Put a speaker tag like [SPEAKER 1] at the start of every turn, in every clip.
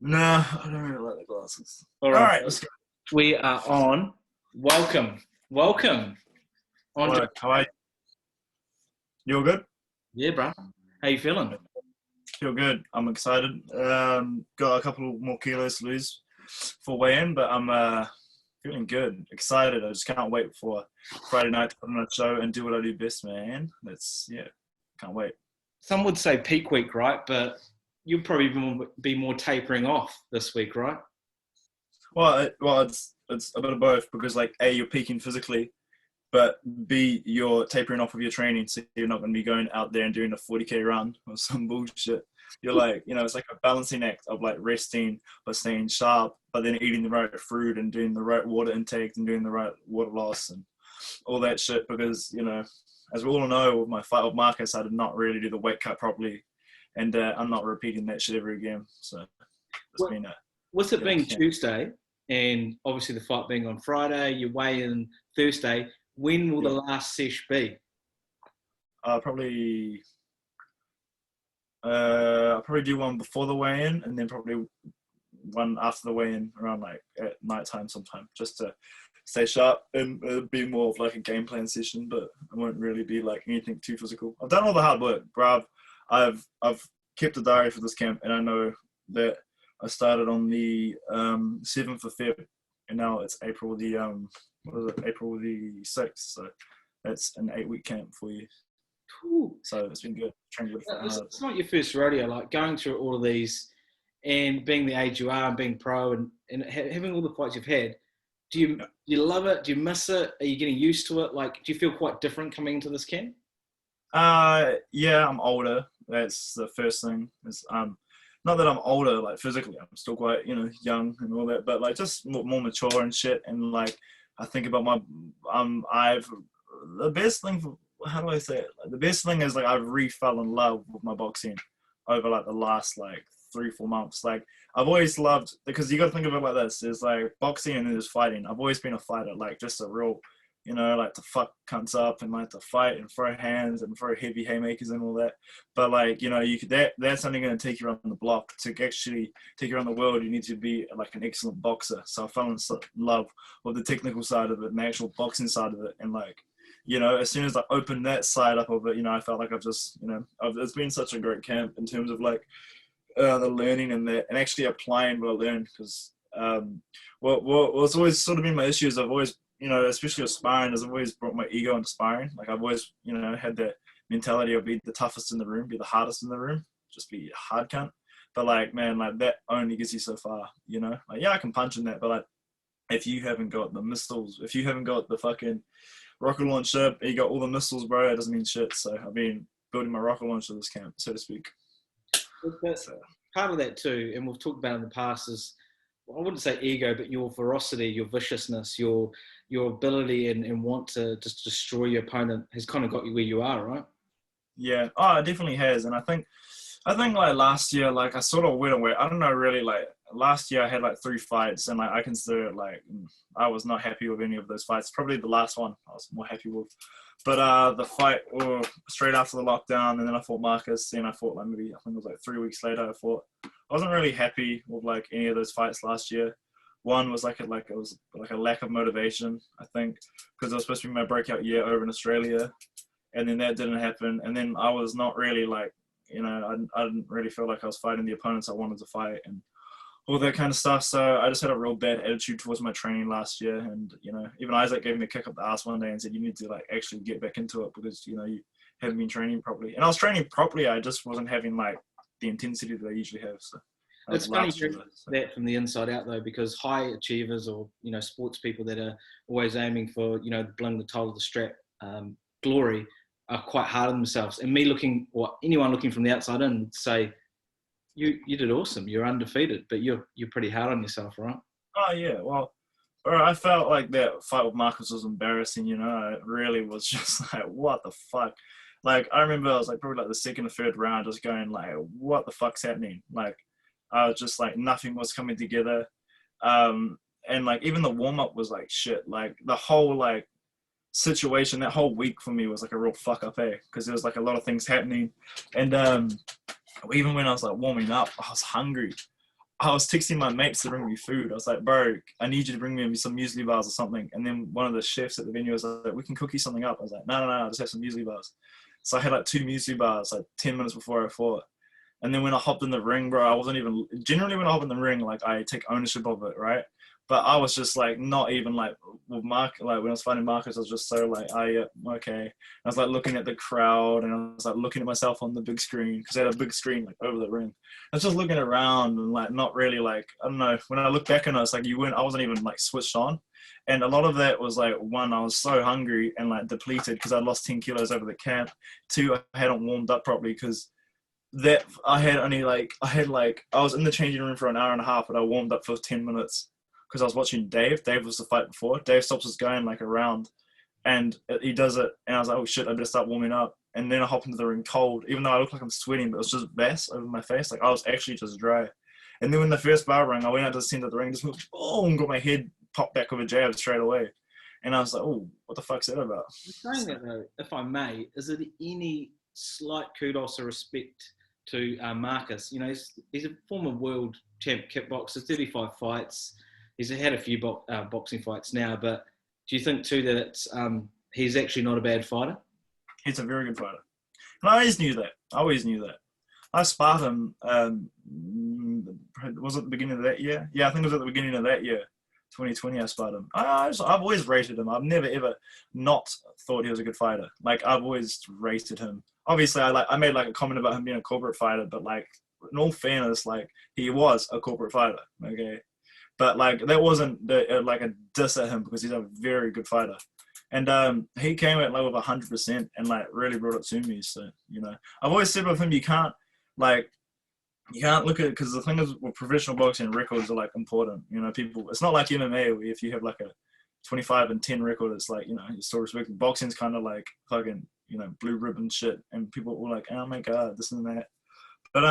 [SPEAKER 1] No, I don't really like the glasses.
[SPEAKER 2] All
[SPEAKER 1] All
[SPEAKER 2] right,
[SPEAKER 1] right, let's go.
[SPEAKER 2] we are on. Welcome, Andrei.
[SPEAKER 1] Hello, how are you? You all good?
[SPEAKER 2] Yeah, bro. How you feeling?
[SPEAKER 1] Feel good. I'm excited. Got a couple more kilos to lose for weigh-in, but I'm feeling good, excited. I just can't wait for Friday night to put on a show and do what I do best, man. Can't wait.
[SPEAKER 2] Some would say peak week, right? But you'll probably be more tapering off this week, right?
[SPEAKER 1] Well, it's a bit of both because like A, you're peaking physically, but B, you're tapering off of your training, so you're not going to be going out there and doing a 40K run or some bullshit. You're like, it's like a balancing act of like resting but staying sharp, but then eating the right food and doing the right water intake and doing the right water loss and all that shit. Because as we all know, with my fight with Marcus, I did not really do the weight cut properly, and I'm not repeating that shit ever again. So it's
[SPEAKER 2] Well,
[SPEAKER 1] been a
[SPEAKER 2] with it
[SPEAKER 1] bit of
[SPEAKER 2] being
[SPEAKER 1] camp.
[SPEAKER 2] Tuesday and obviously the fight being on Friday, you weigh in Thursday. When will the
[SPEAKER 1] Yeah,
[SPEAKER 2] last sesh be?
[SPEAKER 1] probably I'll probably do one before the weigh-in, and then probably one after the weigh-in around like at night time sometime, just to stay sharp, and it'll be more of like a game plan session, but it won't really be like anything too physical. I've done all the hard work, bruv. I've kept a diary for this camp, and I know that I started on the 7th of Feb, and now it's April the April the 6th. So that's an 8-week camp for you.
[SPEAKER 2] Whew.
[SPEAKER 1] So it's been good. Trained really
[SPEAKER 2] It's
[SPEAKER 1] hard.
[SPEAKER 2] it's not your first rodeo, like going through all of these and being the age you are and being pro and having all the fights you've had. Do you love it? Do you miss it? Are you getting used to it? Like, do you feel quite different coming into this camp?
[SPEAKER 1] Yeah, I'm older. That's the first thing. Is not that I'm older, like physically, I'm still quite young and all that, but like just more mature and shit. And like I think about my I've the best thing for how do I say it? Like, the best thing is like I've fell in love with my boxing over like the last like 3-4 months. Like I've always loved, because you got to think of it like this: there's like boxing and then there's fighting. I've always been a fighter, like just a real like to fuck cunts up and like to fight and throw hands and throw heavy haymakers and all that. But like, you could that's only going to take you around the block. To actually take you around the world, you need to be like an excellent boxer. So I fell in love with the technical side of it and the actual boxing side of it. And like, as soon as I opened that side up of it, I felt like I've just, it's been such a great camp in terms of like the learning and that, and actually applying what I learned. Because what's always sort of been my issue is I've always, especially with sparring, I've always brought my ego into sparring. Like I've always, had that mentality of be the toughest in the room, be the hardest in the room, just be a hard cunt. But like, man, like that only gets you so far, Like, yeah, I can punch in that, but like, if you haven't got the missiles, if you haven't got the fucking rocket launcher, you got all the missiles, bro, it doesn't mean shit. So I've been building my rocket launcher this camp, so to speak.
[SPEAKER 2] But
[SPEAKER 1] So
[SPEAKER 2] part of that too, and we've talked about in the past, is I wouldn't say ego, but your ferocity, your viciousness, your ability and want to just destroy your opponent has kind of got you where you are, right?
[SPEAKER 1] yeah, oh, it definitely has, and I think like last year, like I sort of went away. I don't know, really. Like last year, I had like 3 fights, and like I consider it like I was not happy with any of those fights. Probably the last one I was more happy with, but the fight straight after the lockdown, and then I fought Marcus. Then I fought like maybe I think it was like 3 weeks later. I fought. I wasn't really happy with like any of those fights last year. One was it was like a lack of motivation, I think, because it was supposed to be my breakout year over in Australia, and then that didn't happen. And then I was not really like, I didn't really feel like I was fighting the opponents I wanted to fight and all that kind of stuff. So I just had a real bad attitude towards my training last year. And, even Isaac gave me a kick up the ass one day and said, you need to like actually get back into it because, you haven't been training properly. And I was training properly. I just wasn't having like the intensity that I usually have. So that
[SPEAKER 2] It's
[SPEAKER 1] was
[SPEAKER 2] funny
[SPEAKER 1] last year.
[SPEAKER 2] hearing that from the inside out though, because high achievers or sports people that are always aiming for bling the title, the strap, glory, are quite hard on themselves. And me looking, or anyone looking from the outside in, would say you did awesome. You're undefeated, but you're pretty hard on yourself, right?
[SPEAKER 1] Oh yeah, well, bro, I felt like that fight with Marcus was embarrassing. It really was just like, what the fuck. Like I remember, I was like probably like the second or third round, just going like, what the fuck's happening? Like I was just like nothing was coming together, and like even the warm up was like shit. Like the whole like situation, that whole week for me was like a real fuck up, because there was like a lot of things happening, and even when I was like warming up, I was hungry. I was texting my mates to bring me food. I was like, bro, I need you to bring me some muesli bars or something. And then one of the chefs at the venue was like, we can cook you something up. I was like, no, I just have some muesli bars. So I had like 2 muesli bars like 10 minutes before I fought. And then when I hopped in the ring, bro, I wasn't even, generally when I hop in the ring, like I take ownership of it, right? But I was just like, not even like with Mark, like when I was fighting Marcus, I was just so like, oh yeah, okay. I was like looking at the crowd and I was like looking at myself on the big screen because I had a big screen like over the ring. I was just looking around and like not really like, I don't know. When I look back on it, it's like I wasn't even like switched on. And a lot of that was like, one, I was so hungry and like depleted because I lost 10 kilos over the camp. 2, I hadn't warmed up properly because that I was in the changing room for an hour and a half, but I warmed up for 10 minutes because I was watching Dave. Dave was the fight before. Dave stops us going like around and he does it. And I was like, oh shit, I better start warming up. And then I hop into the ring cold, even though I look like I'm sweating, but it was just Vass over my face. Like I was actually just dry. And then when the first bell rang, I went out to the center of the ring, just went, boom, got my head popped back with a jab straight away. And I was like, oh, what the fuck's that about?
[SPEAKER 2] Saying that though, if I may, is there any slight kudos or respect to Marcus? You know, he's a former world champ kickboxer, 35 fights. He's had a few boxing fights now, but do you think too that it's, he's actually not a bad fighter?
[SPEAKER 1] He's a very good fighter. And I always knew that. I sparred him, was it the beginning of that year? Yeah, I think it was at the beginning of that year, 2020 I sparred him. I've always rated him. I've never ever not thought he was a good fighter. Like I've always rated him. Obviously I made like a comment about him being a corporate fighter, but like in all fairness, like he was a corporate fighter, okay? But like that wasn't like a diss at him because he's a very good fighter. And he came at like with 100% and like really brought it to me. So, you know, I've always said with him, you can't look at it because the thing is with professional boxing, records are like important. You know, it's not like MMA where if you have like a 25-10 record, it's like, you know, you're still respected. Boxing's kind of like fucking, you know, blue ribbon shit. And people were like, oh my God, this and that. But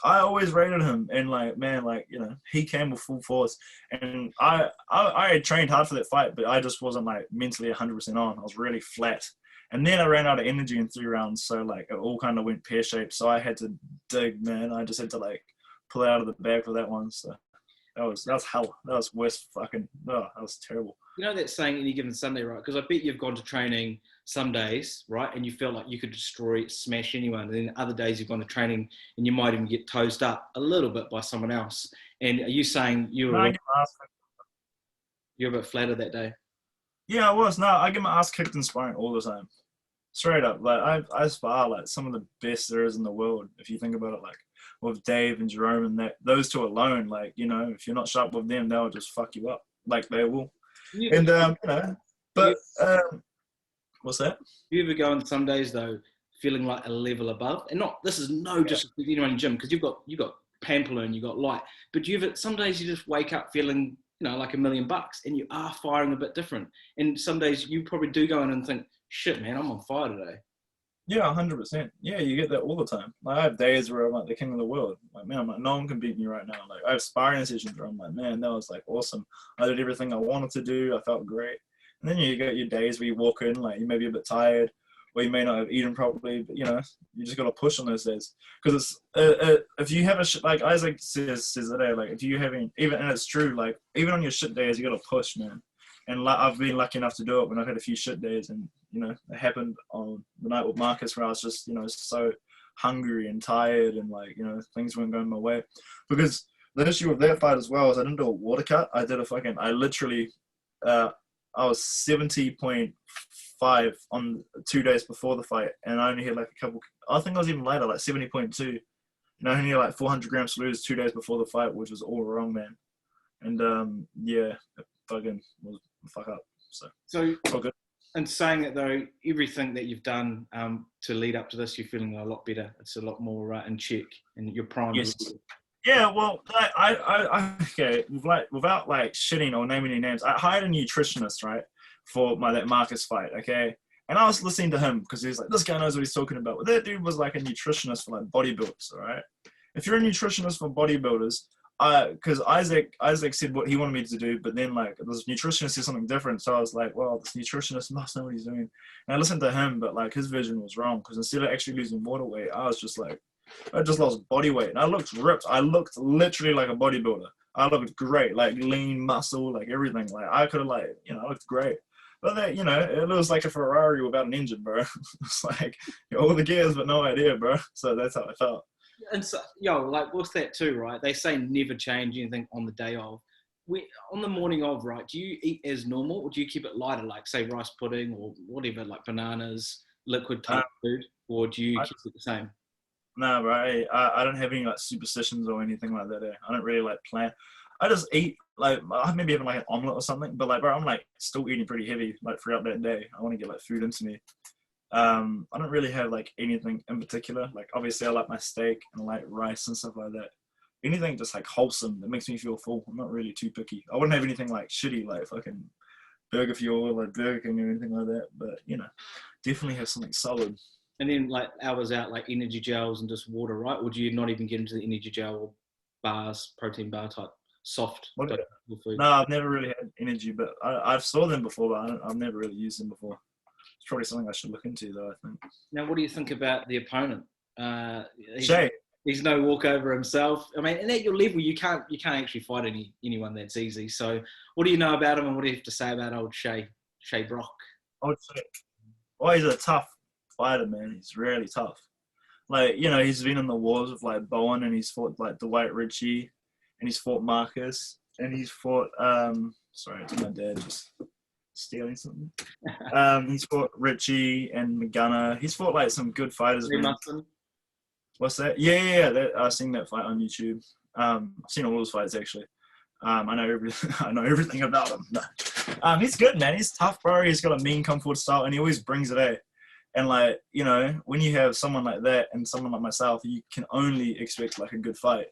[SPEAKER 1] I always rated him, and like, man, like, you know, he came with full force, and I had trained hard for that fight, but I just wasn't like mentally 100% on. I was really flat, and then I ran out of energy in 3 rounds, so like it all kind of went pear shaped. So I had to dig, man. I just had to like pull it out of the bag for that one. So that was hell. That was worse fucking. Oh, that was terrible.
[SPEAKER 2] You know that saying, any given Sunday, right? Because I bet you've gone to training some days, right, and you felt like you could smash anyone. And then other days you've gone to training and you might even get toasted up a little bit by someone else. And are you saying you were a bit flatter that day?
[SPEAKER 1] Yeah, I was. No, I get my ass kicked in sparring all the time. Straight up. Like I spar like some of the best there is in the world, if you think about it, like with Dave and Jerome and those two alone, like, you know, if you're not sharp with them, they'll just fuck you up. Like they will.
[SPEAKER 2] Yeah.
[SPEAKER 1] And you know, but what's that?
[SPEAKER 2] You ever go on some days though feeling like a level above? And not, this is no just anyone in the gym, because you've got pamphlet, you got light, but some days you just wake up feeling, you know, like $1 million and you are firing a bit different. And some days you probably do go in and think, shit, man, I'm on fire today.
[SPEAKER 1] Yeah, 100%. Yeah, you get that all the time. Like, I have days where I'm like the king of the world. Like, man, I'm like, no one can beat me right now. Like, I have sparring sessions where I'm like, man, that was like awesome. I did everything I wanted to do. I felt great. And then you get your days where you walk in, like, you may be a bit tired, or you may not have eaten properly, but, you know, you just got to push on those days. Because it's, if you have like Isaac says today, like, if you having, even, and it's true, like, even on your shit days, you got to push, man. And I've been lucky enough to do it when I've had a few shit days. And, you know, it happened on the night with Marcus where I was just, you know, so hungry and tired and, like, you know, things weren't going my way. Because the issue with that fight as well is I didn't do a water cut. I literally, I was 70.5 on 2 days before the fight. And I only had like a couple, I think I was even later, like 70.2. And I only had like 400 grams to lose 2 days before the fight, which was all wrong, man. And yeah, it fucking was fuck up. So all good.
[SPEAKER 2] And saying it though, everything that you've done to lead up to this, you're feeling a lot better. It's a lot more in check, and your prime.
[SPEAKER 1] Yes. Yeah, well, okay, without like shitting or naming any names, I hired a nutritionist, right, for that Marcus fight, okay? And I was listening to him because he was like, this guy knows what he's talking about. Well, that dude was like a nutritionist for like bodybuilders, all right? If you're a nutritionist for bodybuilders, because Isaac said what he wanted me to do, but then like this nutritionist said something different, so I was like, well, this nutritionist must know what he's doing. And I listened to him, but like his vision was wrong, because instead of actually losing water weight, I was just like, I just lost body weight. And I looked ripped. I looked literally like a bodybuilder. I looked great, like lean muscle, like everything. Like I could have, like, you know, I looked great. But that, you know, it was like a Ferrari without an engine, bro. It's like, you know, all the gears, but no idea, bro. So that's how I felt.
[SPEAKER 2] And so, like, what's that too, right? They say never change anything on the day of. On the morning of, right, do you eat as normal, or do you keep it lighter, like, say, rice pudding or whatever, like bananas, liquid type food, or do you keep it the same?
[SPEAKER 1] No, bro, I don't have any, like, superstitions or anything like that. I don't really, like, plan. I just eat, like, I maybe having, like, an omelet or something, but, like, bro, I'm, like, still eating pretty heavy, like, throughout that day. I want to get, like, food into me. I don't really have, like, anything in particular. Like, obviously, I like my steak and, like, rice and stuff like that. Anything just, like, wholesome that makes me feel full. I'm not really too picky. I wouldn't have anything, like, shitty, like, fucking Burger Fuel or, like, Burger King or anything like that. But, you know, definitely have something solid.
[SPEAKER 2] And then, like, hours out, like, energy gels and just water, right? Or do you not even get into the energy gel or bars, protein bar type, soft food?
[SPEAKER 1] No, I've never really had energy, but I've saw them before, but I've never really used them before. It's probably something I should look into, though, I think.
[SPEAKER 2] Now, what do you think about the opponent?
[SPEAKER 1] Shay.
[SPEAKER 2] He's no walkover himself. I mean, and at your level, you can't actually fight anyone that's easy. So, what do you know about him, and what do you have to say about old Shay Brock?
[SPEAKER 1] I would say, well, he's a tough fighter, man. He's really tough. Like, you know, he's been in the wars with, like, Bowen, and he's fought, like, Dwight Ritchie, and he's fought Marcus, and he's fought sorry, it's my dad just stealing something. He's fought Ritchie and McGunner. He's fought, like, some good fighters. What's that? Yeah. I've seen that fight on YouTube. I've seen all those fights, actually. I know everything about him. No. He's good, man. He's tough, bro. He's got a mean kung fu style, and he always brings it out. And, like, you know, when you have someone like that and someone like myself, you can only expect, like, a good fight.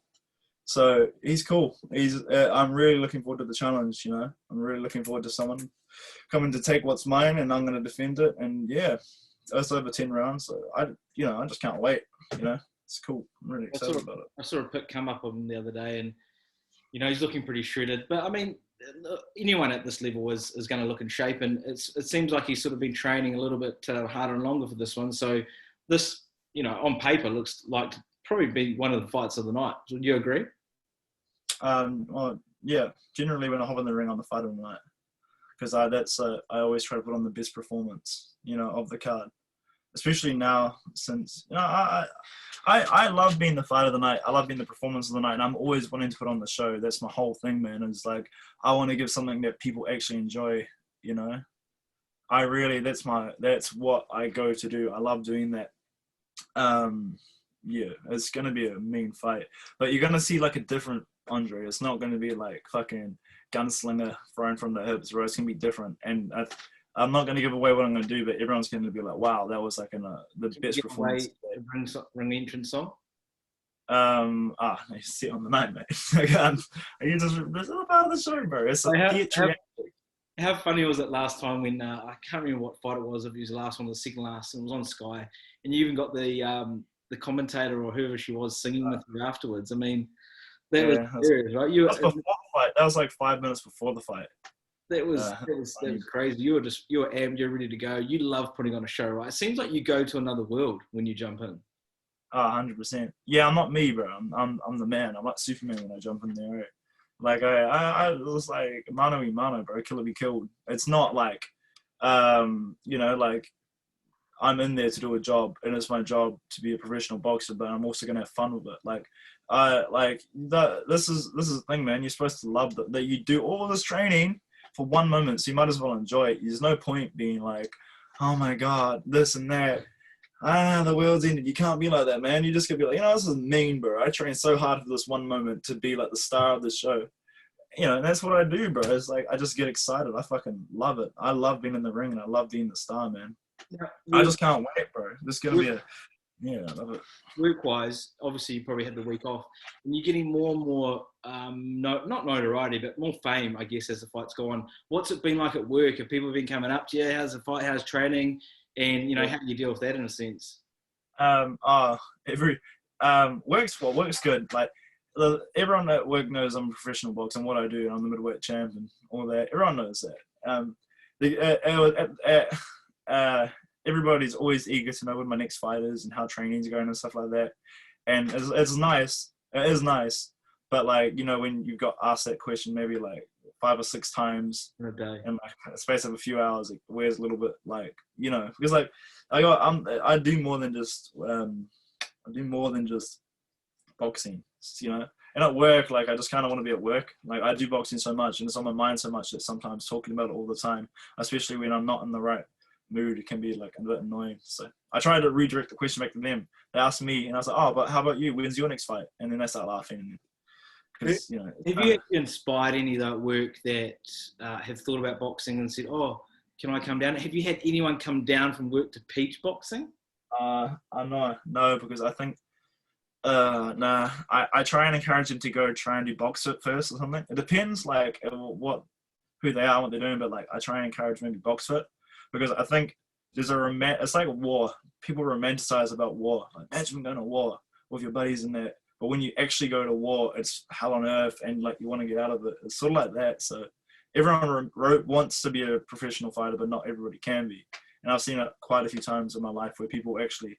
[SPEAKER 1] So he's cool. I'm really looking forward to the challenge, you know. I'm really looking forward to someone coming to take what's mine, and I'm going to defend it. And, yeah, it's over 10 rounds. So, I just can't wait, you know. It's cool. I'm really excited about it.
[SPEAKER 2] I saw a pic come up of him the other day, and, you know, he's looking pretty shredded. But, I mean, anyone at this level is going to look in shape, and it seems like he's sort of been training a little bit harder and longer for this one. So this, you know, on paper looks like to probably be one of the fights of the night. Would you agree?
[SPEAKER 1] Well, yeah. Generally, when I hop in the ring on the fight of the night, because I always try to put on the best performance, you know, of the card. Especially now, since, you know, I love being the fight of the night. I love being the performance of the night, and I'm always wanting to put on the show. That's my whole thing, man. Is like, I want to give something that people actually enjoy, you know. That's what I go to do. I love doing that. Yeah, it's gonna be a mean fight, but you're gonna see, like, a different Andrei. It's not gonna be like fucking gunslinger thrown from the hips, bro. It's gonna be different, and I'm not going to give away what I'm going to do, but everyone's going to be like, wow, that was, like, the best performance.
[SPEAKER 2] Ring entrance song?
[SPEAKER 1] You see it on the night, mate. You just, it's all part of the show, bro. It's
[SPEAKER 2] how funny was it last time when, I can't remember what fight it was, if it was the last one or the second last, and it was on Sky, and you even got the commentator or whoever she was singing with you afterwards. I mean, that was serious, right?
[SPEAKER 1] That was before the fight. That was like 5 minutes before the fight.
[SPEAKER 2] That was crazy. You were amped, you're ready to go. You love putting on a show, right? It seems like you go to another world when you jump in.
[SPEAKER 1] 100%. Yeah, I'm not me, bro. I'm the man. I'm like Superman when I jump in there. Right? Like I was like mano y mano, bro. Kill or be killed. It's not like, you know, like, I'm in there to do a job, and it's my job to be a professional boxer, but I'm also gonna have fun with it. This is the thing, man. You're supposed to love that you do all this training for one moment, so you might as well enjoy it. There's no point being like, oh my god, this and that. The world's ended. You can't be like that, man. You just gotta be like, you know, this is mean, bro. I trained so hard for this one moment to be like the star of the show. You know, and that's what I do, bro. It's like, I just get excited. I fucking love it. I love being in the ring, and I love being the star, man. Yeah, I just can't wait, bro. This is gonna be I love it.
[SPEAKER 2] Work-wise, obviously you probably had the week off, and you're getting more and more, not notoriety, but more fame, I guess, as the fights go on. What's it been like at work? Have people been coming up to you? How's the fight? How's training? And, you know, how do you deal with that in a sense?
[SPEAKER 1] Work's good. Like, everyone at work knows I'm a professional boxer and what I do, and I'm the middleweight champ and all that. Everyone knows that. Everybody's always eager to know when my next fight is and how training's going and stuff like that. and it's nice. It is nice, but like, you know, when you've got asked that question maybe like 5 or 6 times
[SPEAKER 2] In a day.
[SPEAKER 1] in like a space of a few hours, it wears a little bit, like, you know, because like I do more than just boxing, you know. And at work, like, I just kind of want to be at work. Like, I do boxing so much, and it's on my mind so much that sometimes talking about it all the time, especially when I'm not in the right mood, it can be like a bit annoying. So I try to redirect the question back to them. They asked me, and I was like, "Oh, but how about you? When's your next fight?" And then they start laughing, because, you know.
[SPEAKER 2] Have you actually inspired any of that work that have thought about boxing and said, "Oh, can I come down?" Have you had anyone come down from work to teach boxing?
[SPEAKER 1] I know, no, because I think, nah, I try and encourage them to go try and do box fit first or something. It depends, like, who they are, what they're doing, but like, I try and encourage maybe box fit, because I think there's it's like a war. People romanticize about war. Like, imagine going to war with your buddies and that. But when you actually go to war, it's hell on earth, and like, you want to get out of it. It's sort of like that. So everyone wants to be a professional fighter, but not everybody can be. And I've seen it quite a few times in my life where people actually,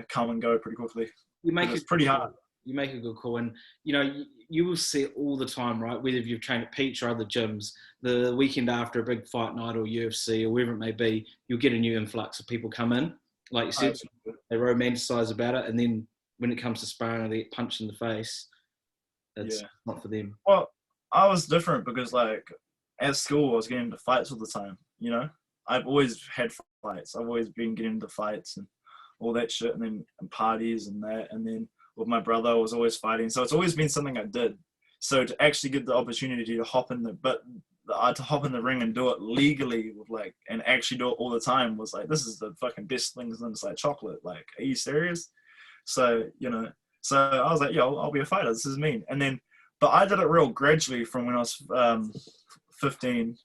[SPEAKER 1] come and go pretty quickly. It's pretty hard.
[SPEAKER 2] You make a good call, and you know, you will see it all the time, right? Whether you've trained at Peach or other gyms, the weekend after a big fight night or UFC or wherever it may be, you'll get a new influx of people come in. Like you said, they romanticize about it, and then when it comes to sparring, they get punched in the face. It's not for them.
[SPEAKER 1] Well, I was different because, like, at school, I was getting into fights all the time. You know, I've always had fights. I've always been getting into fights and all that shit, and then parties and that, and then with my brother, I was always fighting. So it's always been something I did. So to actually get the opportunity to hop in the ring and do it legally with, like, and actually do it all the time was like, this is the fucking best thing since like chocolate. Like, are you serious? So, you know, so I was like, yo, I'll be a fighter. This is me. And then, but I did it real gradually from when I was 15.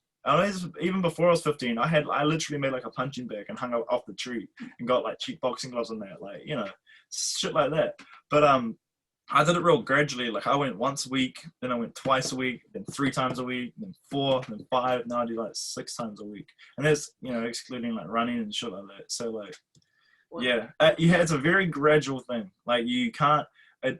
[SPEAKER 1] Even before I was 15, I literally made like a punching bag and hung it off the tree and got like cheap boxing gloves on there, like, you know, shit like that. But I did it real gradually. Like, I went once a week, then I went twice a week, then 3 times a week, then 4, then 5. Now I do like 6 times a week, and that's, you know, excluding like running and shit like that. So like, it's a very gradual thing. Like, you can't. You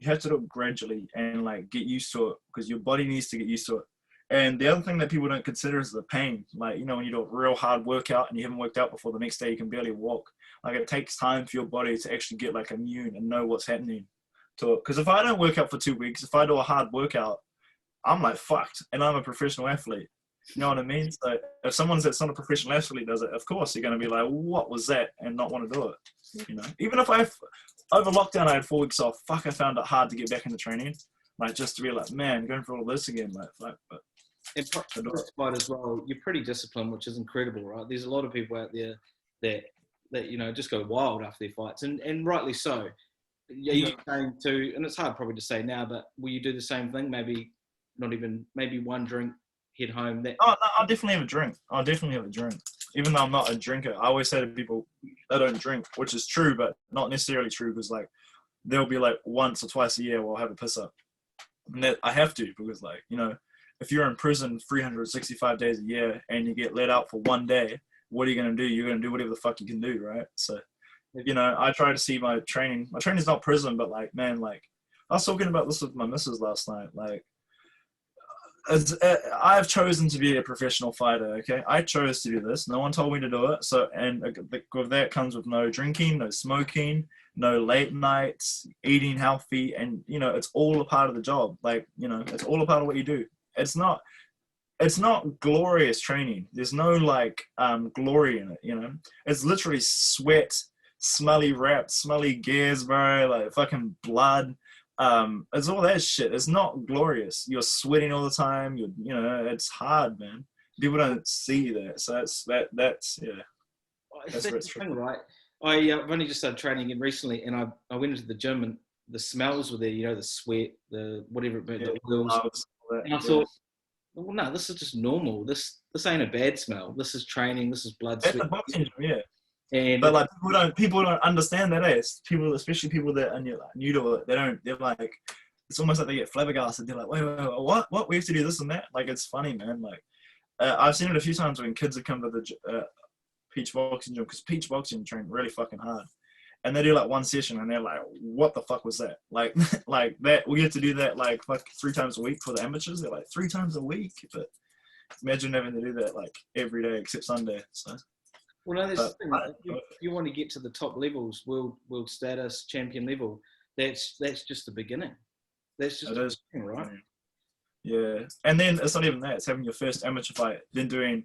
[SPEAKER 1] have to do it gradually and like get used to it, because your body needs to get used to it. And the other thing that people don't consider is the pain. Like, you know, when you do a real hard workout and you haven't worked out before, the next day you can barely walk. Like, it takes time for your body to actually get like immune and know what's happening to it. Because if I don't work out for 2 weeks, if I do a hard workout, I'm like fucked, and I'm a professional athlete. You know what I mean? So if someone that's not a professional athlete does it, of course you're going to be like, what was that? And not want to do it. You know, even if over lockdown I had 4 weeks off, I found it hard to get back into training. Like, just to be like, man, going through all this again, like, fuck. But
[SPEAKER 2] and fight as well, you're pretty disciplined, which is incredible, right? There's a lot of people out there that you know, just go wild after their fights, and rightly so. Are you saying to, and it's hard probably to say now, but will you do the same thing? Maybe one drink, head home.
[SPEAKER 1] I'll definitely have a drink. Even though I'm not a drinker. I always say to people, I don't drink, which is true, but not necessarily true, because like, there'll be like once or twice a year where I'll have a piss up. And that I have to, because like, you know, if you're in prison 365 days a year and you get let out for 1 day, what are you going to do? You're going to do whatever the fuck you can do, right? So, you know, I try to see my training's not prison, but like, man, like, I was talking about this with my missus last night. Like, I've chosen to be a professional fighter, okay? I chose to do this. No one told me to do it. So, and with that comes with no drinking, no smoking, no late nights, eating healthy, and, you know, it's all a part of the job. Like, you know, it's all a part of what you do. It's not glorious training. There's no like glory in it, you know. It's literally sweat, smelly wraps, smelly gears, bro, like fucking blood. It's all that shit. It's not glorious. You're sweating all the time. You know, it's hard, man. People don't see that. So that's That's
[SPEAKER 2] the thing, right? I've only just started training again recently, and I went into the gym, and the smells were there. You know, the sweat, the whatever, the oils. And I thought, well, no, this is just normal. This ain't a bad smell. This is training. This is blood, sweat.
[SPEAKER 1] That's the boxing gym, yeah.
[SPEAKER 2] And
[SPEAKER 1] but like, people don't understand that. People, especially people that are new to it, they're like, it's almost like they get flabbergasted. They're like, wait, what? We have to do this and that. Like, it's funny, man. Like, I've seen it a few times when kids have come to the Peach Boxing Gym, because Peach Boxing train really fucking hard. and they do like one session, and they're like, "What the fuck was that?" Like, like that. We get to do that like 3 times a week for the amateurs. They're like 3 times a week, but imagine having to do that like every day except Sunday. So.
[SPEAKER 2] Well, no, that's the thing. If you want to get to the top levels, world status, champion level, that's just the beginning. That's just the beginning, right?
[SPEAKER 1] Yeah, and then it's not even that. It's having your first amateur fight, then doing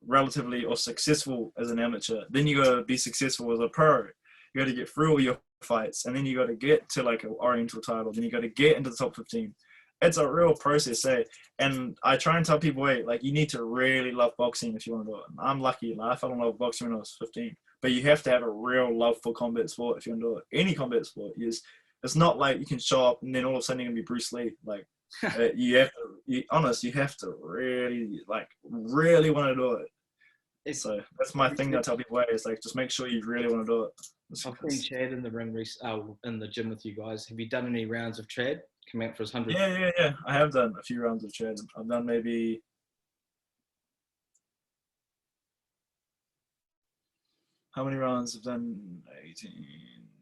[SPEAKER 1] relatively or successful as an amateur. Then you got to be successful as a pro. You got to get through all your fights, and then you got to get to like an Oriental title. Then you got to get into the top 15. It's a real process, eh? And I try and tell people, hey, like, you need to really love boxing if you want to do it. I'm lucky. Like, I fell in love with boxing when I was 15. But you have to have a real love for combat sport if you want to do it. Any combat sport is. It's not like you can show up and then all of a sudden you're gonna be Bruce Lee. Like, you have to really want to do it. So that's my thing that I tell people, is like, just make sure you really want to do it.
[SPEAKER 2] I've seen Chad in the ring, in the gym with you guys. Have you done any rounds of Chad? Come out for his 100?
[SPEAKER 1] Yeah. I have done a few rounds of Chad. I've done maybe. How many rounds? I've done 18,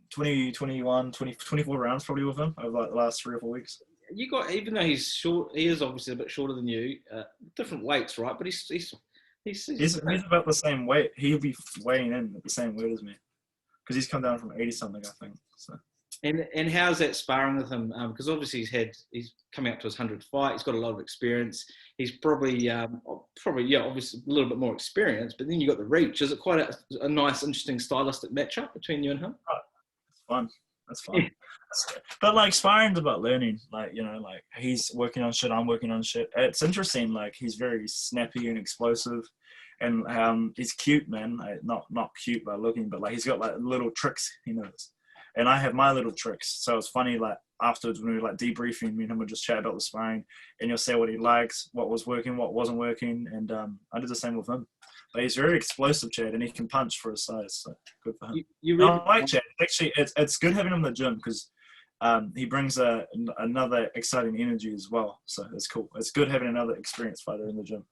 [SPEAKER 1] 20, 21, 20, 24 rounds probably with him over like the last 3 or 4 weeks.
[SPEAKER 2] You got, even though he's short, he is obviously a bit shorter than you. Different weights, right? But he's
[SPEAKER 1] about the same weight. He'll be weighing in at the same weight as me, because he's come down from 80 something, I think. So.
[SPEAKER 2] And how's that sparring with him? Because obviously he's coming up to his 100th fight. He's got a lot of experience. He's probably obviously a little bit more experience. But then you got the reach. Is it quite a nice, interesting stylistic matchup between you and him?
[SPEAKER 1] Oh, it's fun. That's fun. But like, sparring's about learning. Like, you know, like, he's working on shit, I'm working on shit. It's interesting. Like, he's very snappy and explosive, and he's cute, man. Like, not cute by looking, but like, he's got like little tricks he knows. And I have my little tricks. So it's funny, like, afterwards when we were like debriefing, me and him would just chat about the sparring, and you'll say what he likes, what was working, what wasn't working. And I did the same with him. But he's very explosive, Chad, and he can punch for his size. So good for him. I like Chad. Actually, it's good having him in the gym, because he brings another exciting energy as well. So it's cool. It's good having another experienced fighter in the gym.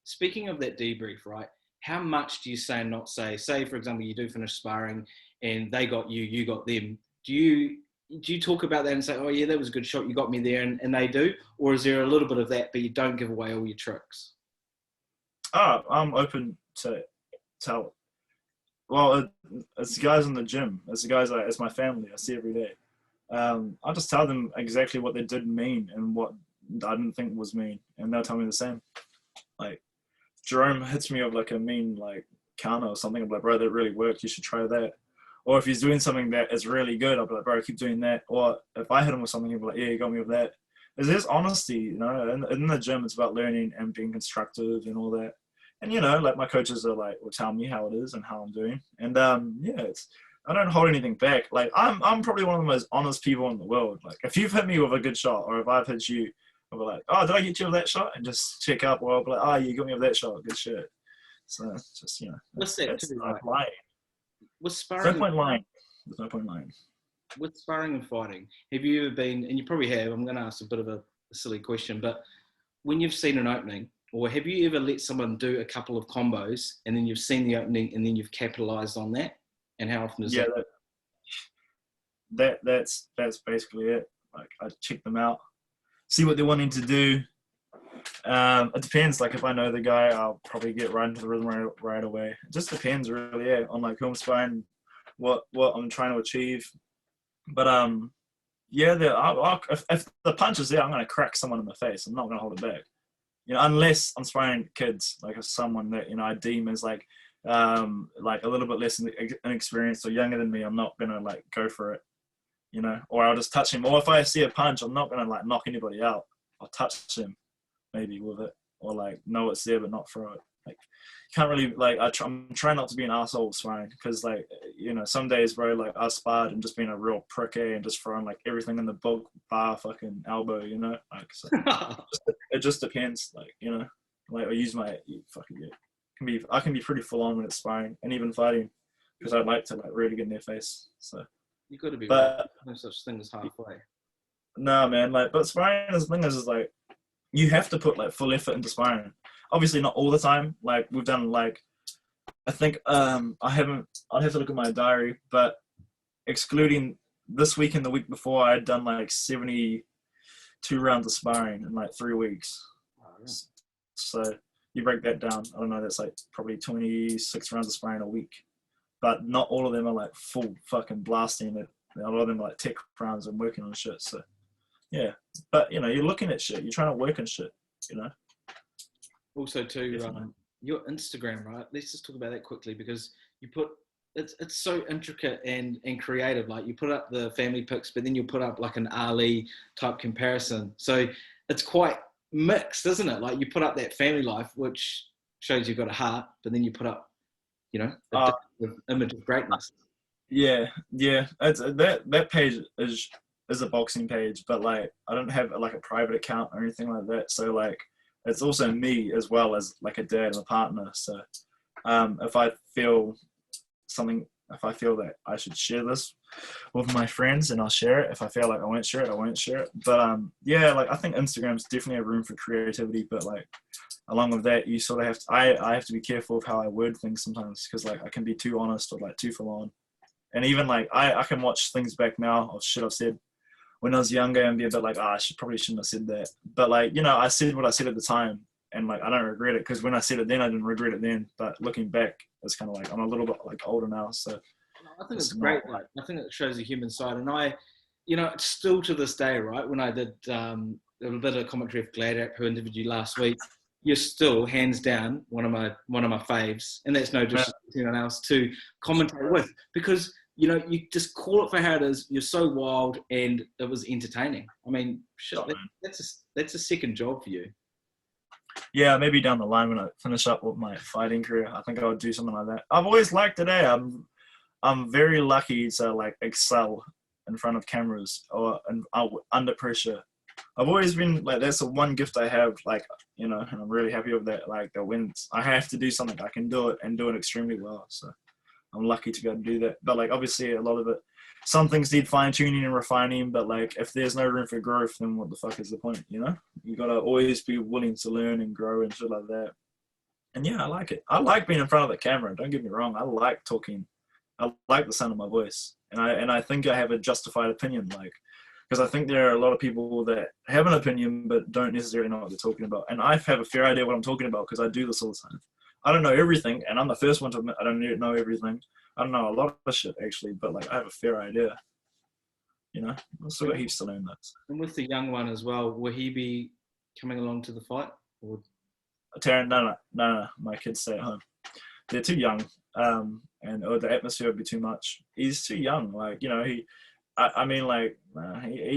[SPEAKER 2] Speaking of that debrief, right? How much do you say and not say? Say, for example, you do finish sparring and they got you, you got them. Do you talk about that and say, oh yeah, that was a good shot, you got me there, and they do? Or is there a little bit of that, but you don't give away all your tricks?
[SPEAKER 1] I'm open to tell. Well, it's the guys in the gym. It's the guys it's my family. I see every day. I just tell them exactly what they didn't mean and what I didn't think was mean, and they'll tell me the same. Like, Jerome hits me with like a mean like counter or something. I'm like, bro, that really worked. You should try that. Or if he's doing something that is really good, I'll be like, bro, keep doing that. Or if I hit him with something, he'll be like, yeah, you got me with that. There's honesty, you know. In the gym, it's about learning and being constructive and all that. And, you know, like, my coaches are like, will tell me how it is and how I'm doing. And yeah, I don't hold anything back. Like, I'm probably one of the most honest people in the world. Like, if you've hit me with a good shot, or if I've hit you, I'll be like, oh, did I get you with that shot? And just check up, or I'll be like, oh, you got me with that shot, good shit. So just, you know,
[SPEAKER 2] what's that
[SPEAKER 1] that's
[SPEAKER 2] too,
[SPEAKER 1] not
[SPEAKER 2] right?
[SPEAKER 1] lying.
[SPEAKER 2] With sparring,
[SPEAKER 1] There's no point lying. There's no point lying.
[SPEAKER 2] With sparring and fighting, have you ever been, and you probably have, I'm going to ask a bit of a silly question, but when you've seen an opening, or have you ever let someone do a couple of combos and then you've seen the opening and then you've capitalized on that? And how often is
[SPEAKER 1] that? That's basically it. Like, I check them out, see what they're wanting to do. It depends. Like, if I know the guy, I'll probably get right into the rhythm right away. It just depends, really, on like who I'm sparring, what I'm trying to achieve. But yeah, if the punch is there, I'm gonna crack someone in the face. I'm not gonna hold it back. You know, unless I'm sparring kids, like someone that, you know, I deem as like a little bit less inexperienced or younger than me, I'm not gonna like go for it. You know, or I'll just touch him. Or if I see a punch, I'm not gonna like knock anybody out. I'll touch him maybe with it, or like know it's there but not throw it. Like, can't really, like, I'm trying not to be an asshole with sparring, because, like, you know, some days, bro, like, I sparred and just being a real prick, and just throwing like everything in the book bar fucking elbow, you know, like, so it just depends, like, you know, like, I use my I can be pretty full on when it's sparring and even fighting, because I like to like really get in their face. So
[SPEAKER 2] you got to be,
[SPEAKER 1] but
[SPEAKER 2] no such thing as halfway.
[SPEAKER 1] No, man, like, but sparring, the thing is like, you have to put like full effort into sparring. Obviously not all the time. Like, we've done like, I think I'd have to look at my diary, but excluding this week and the week before, I had done like 72 rounds of sparring in like 3 weeks.
[SPEAKER 2] Oh, yeah.
[SPEAKER 1] So you break that down, I don't know, that's like probably 26 rounds of sparring a week. But not all of them are like full fucking blasting it. A lot of them are like tech rounds and working on shit. So yeah, but you know, you're looking at shit, you're trying to work on shit, you know.
[SPEAKER 2] Also, too, your Instagram, right? Let's just talk about that quickly, because you put it's so intricate and creative. Like, you put up the family pics, but then you put up like an Ali type comparison. So it's quite mixed, isn't it? Like, you put up that family life, which shows you've got a heart, but then you put up, you know, a image of greatness.
[SPEAKER 1] Yeah. It's that page is a boxing page, but like I don't have like a private account or anything like that. So like it's also me as well as like a dad and a partner. So if I feel that I should share this with my friends, and I'll share it. If I feel like I won't share it, I won't share it. But yeah, like I think Instagram's definitely a room for creativity, but like along with that, you sort of have to, I have to be careful of how I word things sometimes, because like I can be too honest or like too full on. And even like I can watch things back now of shit I've said when I was younger and be a bit like, probably shouldn't have said that. But like, you know, I said what I said at the time, and like I don't regret it, because when I said it then, I didn't regret it then. But looking back, it's kind of like I'm a little bit like older now, so
[SPEAKER 2] I think it's great. Like, I think it shows the human side, and you know, still to this day, right? When I did a bit of commentary of Glad who interviewed you last week, you're still hands down one of my faves, and that's no disrespect to anyone else to commentate with, because you know, you just call it for how it is. You're so wild, and it was entertaining. I mean, shit, that's a second job for you.
[SPEAKER 1] Yeah, maybe down the line when I finish up with my fighting career, I think I would do something like that. I've always liked it. I'm very lucky to like excel in front of cameras or under pressure. I've always been like, that's the one gift I have, like, you know, and I'm really happy with that. Like, that when I have to do something, I can do it and do it extremely well. So I'm lucky to be able to do that. But like, obviously a lot of it, some things need fine tuning and refining, but like if there's no room for growth, then what the fuck is the point, you know? You gotta always be willing to learn and grow and shit like that. And yeah, I like it. I like being in front of the camera, don't get me wrong. I like talking. I like the sound of my voice. And I think I have a justified opinion, like, because I think there are a lot of people that have an opinion but don't necessarily know what they're talking about. And I have a fair idea what I'm talking about, because I do this all the time. I don't know everything, and I'm the first one to admit I don't know everything. I don't know a lot of shit, actually, but like I have a fair idea. You know, I've still got heaps to learn.
[SPEAKER 2] And with the young one as well, will he be coming along to the fight? Or?
[SPEAKER 1] Taryn, no, my kids stay at home. They're too young, and the atmosphere would be too much. He's too young, like, you know, he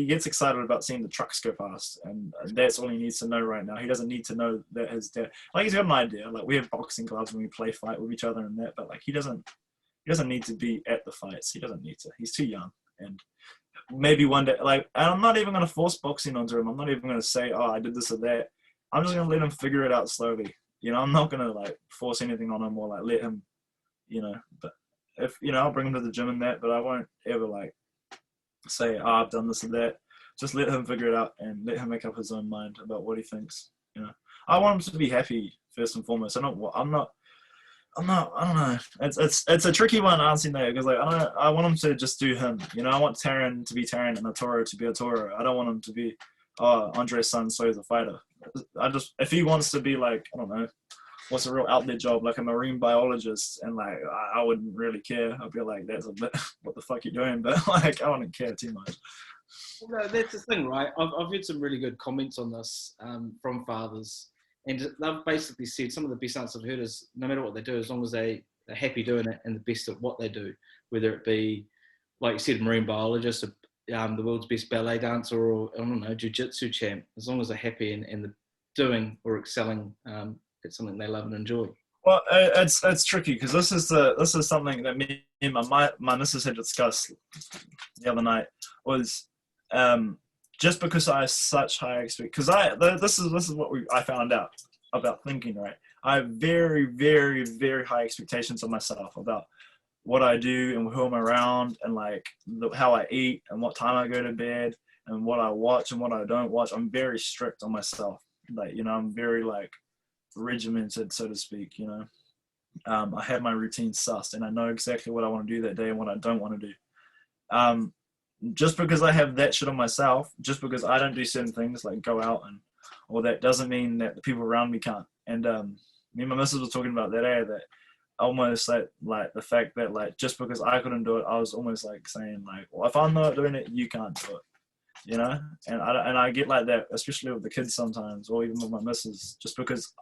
[SPEAKER 1] gets excited about seeing the trucks go past, and that's all he needs to know right now. He doesn't need to know that his dad, like, he's got an idea. Like, we have boxing clubs when we play fight with each other and that, but like he doesn't need to be at the fights. He doesn't need to. He's too young. And maybe one day, like, and I'm not even going to force boxing onto him. I'm not even going to say, I did this or that. I'm just going to let him figure it out slowly. You know, I'm not going to like force anything on him or like let him, you know, but if, you know, I'll bring him to the gym and that, but I won't ever like say, I've done this or that. Just let him figure it out and let him make up his own mind about what he thinks. You know, I want him to be happy first and foremost. I don't know. It's a tricky one answering that, because like I want him to just do him. You know, I want Taryn to be Taryn and a Toro to be a Toro. I don't want him to be Andre's son, so he's a fighter. If he wants to be like, I don't know, what's a real out there job, like a marine biologist, and like I wouldn't really care. I'd be like, that's a bit what the fuck you doing, but like I wouldn't care too much.
[SPEAKER 2] Well, that's the thing, right? I've heard some really good comments on this from fathers, and they've basically said some of the best answers I've heard is no matter what they do, as long as they're happy doing it and the best at what they do, whether it be, like you said, marine biologist, the world's best ballet dancer, or I don't know, jiu-jitsu champ, as long as they're happy and they're doing or excelling, it's something they love and enjoy.
[SPEAKER 1] Well, it's tricky, because this is something that me and my missus had discussed the other night, was just because I have such high expectations, because this is what I found out about thinking, right? I have very, very, very high expectations of myself about what I do and who I'm around, and like how I eat and what time I go to bed and what I watch and what I don't watch. I'm very strict on myself. Like, you know, I'm very like regimented, so to speak, you know. I have my routine sussed, and I know exactly what I want to do that day and what I don't want to do. just because I have that shit on myself, just because I don't do certain things like go out and all that, doesn't mean that the people around me can't. And me and my missus were talking about that, that almost like the fact that like just because I couldn't do it, I was almost like saying like, well, if I'm not doing it, you can't do it, you know. And I get like that, especially with the kids sometimes, or even with my missus. Just because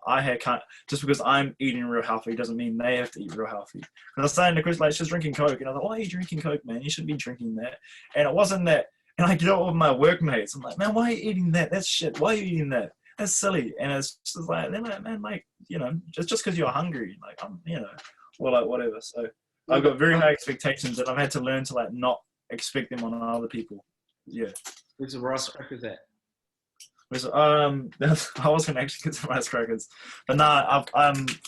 [SPEAKER 1] just because I'm eating real healthy doesn't mean they have to eat real healthy. Because I was saying to Chris, like, she's drinking Coke, and I was like, why are you drinking Coke, man? You shouldn't be drinking that. And it wasn't that. And I get out with my workmates. I'm like, man, why are you eating that? That's shit. Why are you eating that? That's silly. And it's just like, they're like, man, like, you know, just because you're hungry, like, I'm, you know, or like whatever. So I've got very high expectations, and I've had to learn to like not expect them on other people. Yeah.
[SPEAKER 2] Where's the rice crackers at?
[SPEAKER 1] I was gonna actually get some rice crackers, but nah.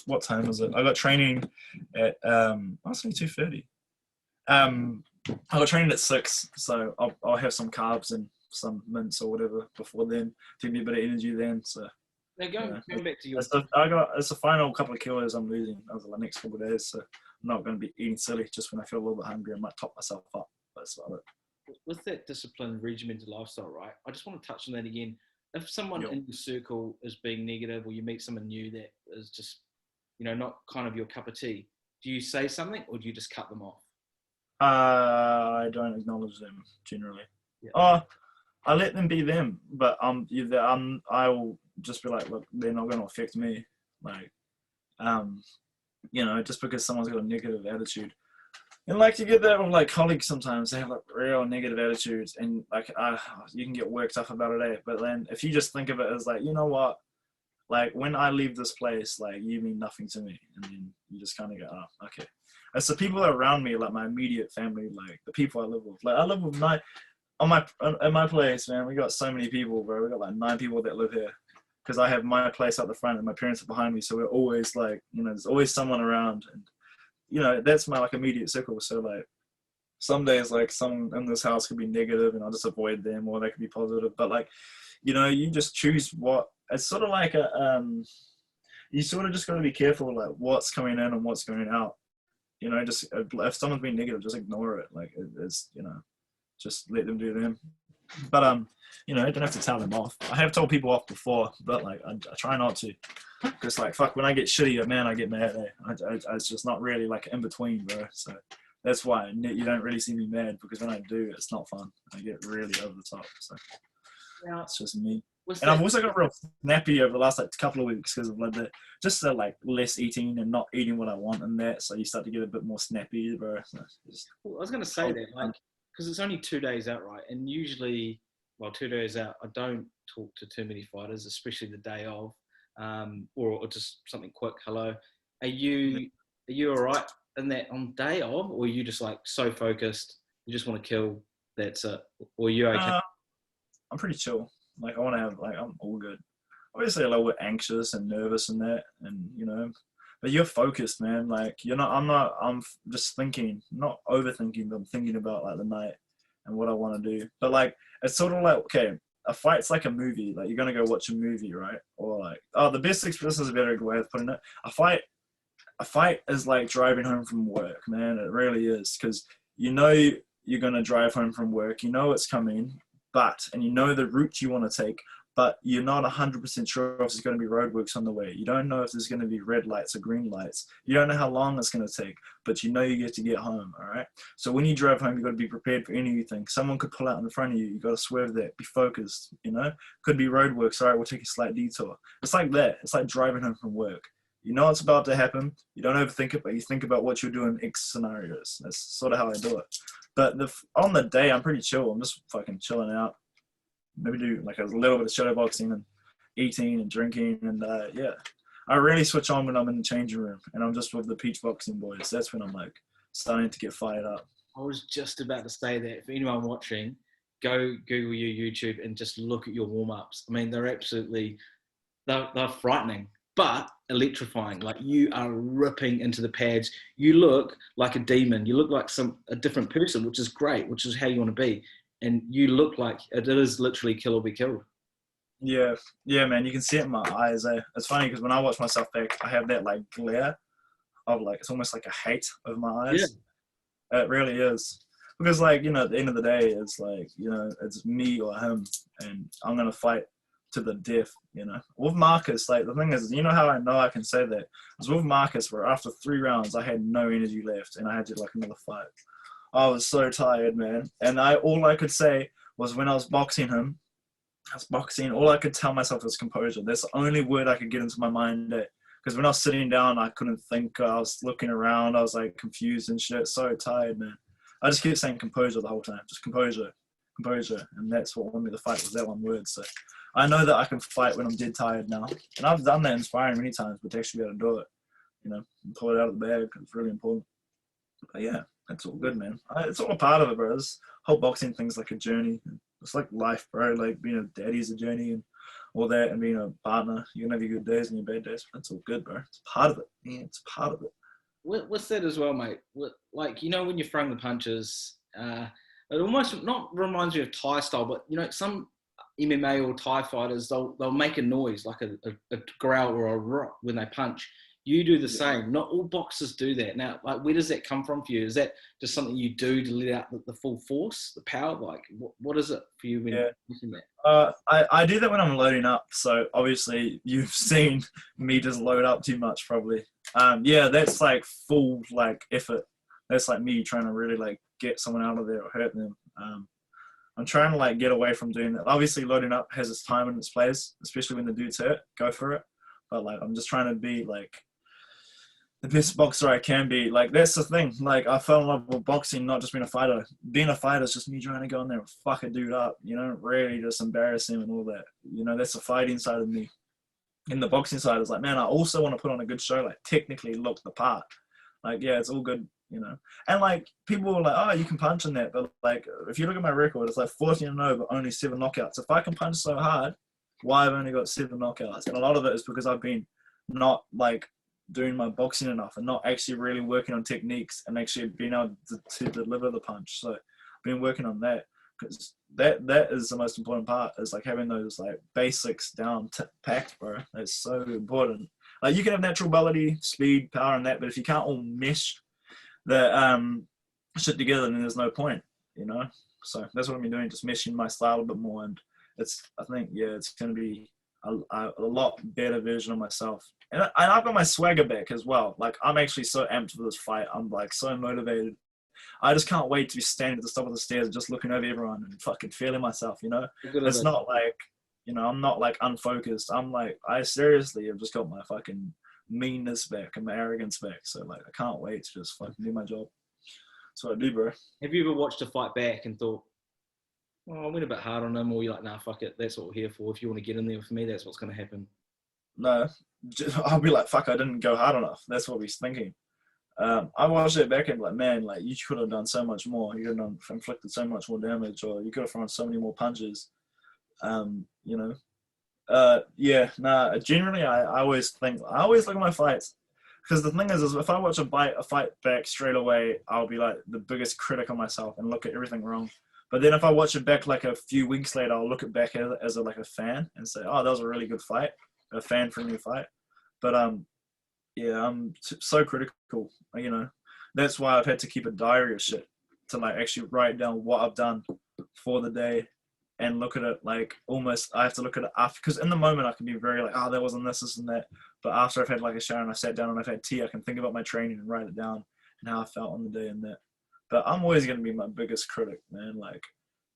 [SPEAKER 1] What time is it? I got training at it's only 2:30. I got training at 6, so I'll have some carbs and some mints or whatever before then to give me a bit of energy then. So
[SPEAKER 2] now going back to your,
[SPEAKER 1] it's the final couple of kilos I'm losing over the next 4 days, so I'm not going to be eating silly. Just when I feel a little bit hungry, I might top myself up. That's about it.
[SPEAKER 2] With that disciplined, regimented lifestyle, right? I just want to touch on that again. If someone in your circle is being negative, or you meet someone new that is just, you know, not kind of your cup of tea, do you say something or do you just cut them off?
[SPEAKER 1] I don't acknowledge them generally.
[SPEAKER 2] Yeah.
[SPEAKER 1] I let them be them, but I will just be like, look, they're not going to affect me. Like, you know, just because someone's got a negative attitude. And like you get that with like colleagues sometimes, they have like real negative attitudes, and like you can get worked up about it, but then if you just think of it as like, you know what, like when I leave this place, like you mean nothing to me, and then you just kind of go, oh, okay. It's the people around me, like my immediate family, like the people I live with. Like I live with at my place, man. We got so many people, bro. We got like 9 people that live here, because I have my place out the front and my parents are behind me, so we're always like, you know, there's always someone around, and you know, that's my like immediate circle. So like some days like someone in this house could be negative and I'll just avoid them, or they could be positive. But like, you know, you just choose what. It's sort of like you sort of just got to be careful like what's coming in and what's going out. You know, just if someone's being negative, just ignore it. Like it's, you know, just let them do them. But you know, you don't have to tell them off. I have told people off before, but like I try not to, because like fuck, when I get shitty, man, I get mad. It's just not really like in between, bro. So that's why you don't really see me mad, because when I do, it's not fun. I get really over the top. So yeah, it's just me. And I've also got real snappy over the last like couple of weeks because of like that, just like less eating and not eating what I want and that. So you start to get a bit more snappy, bro. So
[SPEAKER 2] I was gonna say that, like, because it's only 2 days out, right? And usually, well, 2 days out, I don't talk to too many fighters, especially the day of, or just something quick. Hello, are you all right in that on day of, or are you just like so focused, you just want to kill? That's it, or are you okay?
[SPEAKER 1] I'm pretty chill. Like I want to have like I'm all good. Obviously a little bit anxious and nervous and that, and you know, but you're focused, man. Like you're not. I'm just thinking, not overthinking, but I'm thinking about like the night and what I want to do. But like it's sort of like, okay, a fight's like a movie. Like you're gonna go watch a movie, right? Or like, the best this is a better way of putting it. A fight is like driving home from work, man. It really is, because you know you're gonna drive home from work. You know it's coming. And you know the route you want to take, but you're not 100% sure if there's going to be roadworks on the way. You don't know if there's going to be red lights or green lights. You don't know how long it's going to take, but you know you get to get home, all right? So when you drive home, you've got to be prepared for anything. Someone could pull out in front of you. You've got to swerve that. Be focused, you know? Could be roadworks. All right, we'll take a slight detour. It's like that. It's like driving home from work. You know it's about to happen. You don't overthink it, but you think about what you're doing in X scenarios. That's sort of how I do it. But on the day, I'm pretty chill. I'm just fucking chilling out. Maybe do like a little bit of shadow boxing and eating and drinking. And yeah, I really switch on when I'm in the changing room and I'm just with the peach boxing boys. That's when I'm like starting to get fired up.
[SPEAKER 2] I was just about to say that. For anyone watching, go Google your YouTube and just look at your warm-ups. I mean, they're absolutely, they're frightening, but electrifying. Like you are ripping into the pads. You look like a demon. You look like a different person, which is great, which is how you want to be. And you look like it is literally kill or be killed.
[SPEAKER 1] Yeah, man. You can see it in my eyes. It's funny because when I watch myself back, I have that like glare of like, it's almost like a hate over my eyes. Yeah. It really is. because like, you know, at the end of the day, it's like, you know, it's me or him, and I'm gonna fight to the death, you know. With Marcus, like the thing is, you know how I know I can say that? Because with Marcus, where after 3 rounds I had no energy left and I had to like another fight. I was so tired, man. And all I could say was when I was boxing him, all I could tell myself was composure. That's the only word I could get into my mind. Because when I was sitting down, I couldn't think. I was looking around. I was like confused and shit. So tired, man. I just kept saying composure the whole time. Just composure, composure. And that's what won me the fight, was that one word. So I know that I can fight when I'm dead tired now. And I've done that inspiring many times, but to actually be able to do it, you know, and pull it out of the bag, it's really important. But yeah, that's all good, man. It's all a part of it, bro. This whole boxing thing's like a journey. It's like life, bro. Like being a daddy is a journey and all that, and being a partner. You can have your good days and your bad days. That's all good, bro. It's part of it. Yeah, it's part of it.
[SPEAKER 2] What's that as well, mate? Like, you know, when you're throwing the punches, it almost not reminds me of Thai style, but you know, some MMA or Thai fighters, they'll make a noise like a growl or a rock when they punch. You do the same. Not all boxers do that. Now, like, where does that come from for you? Is that just something you do to let out the full force, the power? Like, what is it for you when you're doing that?
[SPEAKER 1] I do that when I'm loading up. So obviously you've seen me just load up too much, probably. Yeah, that's like full like effort. That's like me trying to really like get someone out of there or hurt them. I'm trying to like get away from doing that. Obviously loading up has its time and its place, especially when the dude's hurt. Go for it. But like, I'm just trying to be like the best boxer I can be. Like, that's the thing. Like, I fell in love with boxing, not just being a fighter. Being a fighter is just me trying to go in there and fuck a dude up, you know, really just embarrass him and all that. You know, that's the fighting side of me. And the boxing side is like, man, I also want to put on a good show, like technically look the part. Like, yeah, it's all good, you know. And like, people are like, oh, you can punch in that. But like, if you look at my record, it's like 14-0, but only 7 knockouts. If I can punch so hard, why I've only got 7 knockouts? And a lot of it is because I've been not like doing my boxing enough and not actually really working on techniques and actually being able to deliver the punch. So I've been working on that, because that is the most important part, is like having those like basics down packed, bro. That's so important. Like, you can have natural ability, speed, power, and that, but if you can't all mesh the shit together, then there's no point, you know. So that's what I've been doing, just meshing my style a bit more, and I think it's going to be a lot better version of myself. And I've got my swagger back as well. Like, I'm actually so amped for this fight. I'm like so motivated. I just can't wait to be standing at the top of the stairs and just looking over everyone and fucking feeling myself, you know? It's not like, you know, I'm not like unfocused. I'm like, I seriously have just got my fucking meanness back and my arrogance back. So like, I can't wait to just fucking do my job. That's what I do, bro.
[SPEAKER 2] Have you ever watched a fight back and thought, oh, I went a bit hard on him, or you're like, nah, fuck it, that's what we're here for. If you want to get in there with me, that's what's going to happen?
[SPEAKER 1] No, I'll be like, fuck, I didn't go hard enough. That's what he's thinking. I watched it back and be like, man, like, you could have done so much more. You could have inflicted so much more damage, or you could have thrown so many more punches. You know, generally, I always look at my fights, because the thing is if I watch a fight back straight away, I'll be like the biggest critic of myself and look at everything wrong. But then if I watch it back like a few weeks later, I'll look at back as like a fan and say, oh, that was a really good fight, a fan-friendly fight. But yeah, I'm so critical, you know. That's why I've had to keep a diary of shit, to like actually write down what I've done for the day and look at it like almost, I have to look at it after, because in the moment I can be very like, oh, that wasn't this and that. But after I've had like a shower and I sat down and I've had tea, I can think about my training and write it down and how I felt on the day and that. But I'm always going to be my biggest critic, man. Like,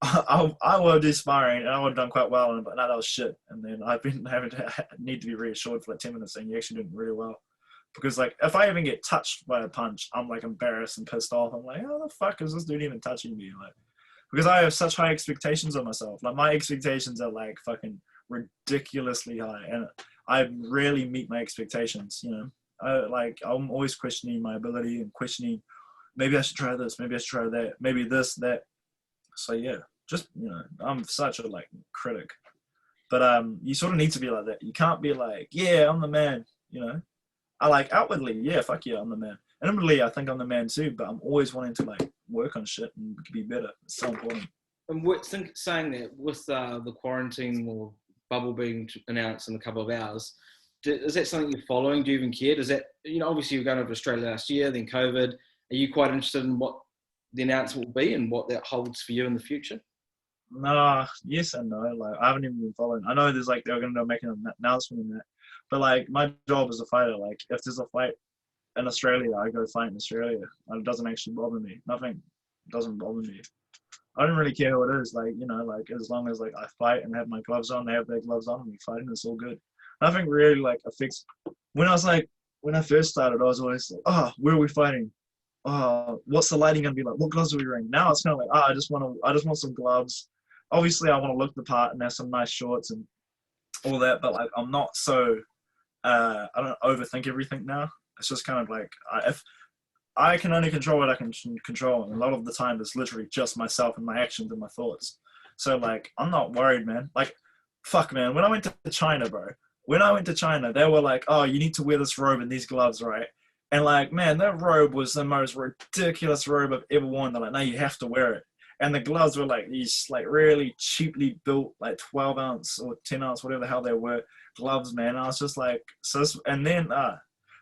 [SPEAKER 1] I will do sparring and I would have done quite well, but no, that was shit. And then I've been having to need to be reassured for like 10 minutes saying you actually did really well. Because like, if I even get touched by a punch, I'm like embarrassed and pissed off. I'm like, how the fuck is this dude even touching me? Like, because I have such high expectations of myself. Like, my expectations are like fucking ridiculously high, and I rarely meet my expectations. You know, I'm always questioning my ability and questioning, maybe I should try this, maybe I should try that, maybe this, that. So yeah, just, you know, I'm such a like critic. But you sort of need to be like that. You can't be like, yeah, I'm the man. You know, I like outwardly, yeah, fuck yeah, I'm the man. And inwardly, I think I'm the man too. But I'm always wanting to like work on shit and be better. It's so important.
[SPEAKER 2] And saying that, with the quarantine or bubble being announced in a couple of hours, is that something you're following? Do you even care? Does that, you know, obviously you're going over to Australia last year, then COVID. Are you quite interested in what the announcement will be and what that holds for you in the future?
[SPEAKER 1] Nah, yes and no. Like I haven't even been following. I know there's like they're gonna make an announcement in that, but like my job as a fighter, like if there's a fight in Australia, I go fight in Australia. And it doesn't actually bother me. Nothing doesn't bother me. I don't really care who it is. Like, you know, like as long as like I fight and have my gloves on, they have their gloves on, and we fight, and it's all good. Nothing really like affects. When I first started, I was always like, oh, where are we fighting? Oh, what's the lighting gonna be like? What gloves are we wearing? Now it's kind of like, oh, I just want some gloves. Obviously, I want to look the part and have some nice shorts and all that, but like I'm not so. I don't overthink everything now. It's just kind of like if I can only control what I can control, and a lot of the time it's literally just myself and my actions and my thoughts. So like I'm not worried, man. Like fuck, man. When I went to China, bro. When I went to China, they were like, "Oh, you need to wear this robe and these gloves, right?" And like, man, that robe was the most ridiculous robe I've ever worn. They're like, "No, you have to wear it." And the gloves were like these like really cheaply built, like 12 ounce or 10 ounce, whatever the hell they were, gloves, man. And I was just like, so. And then,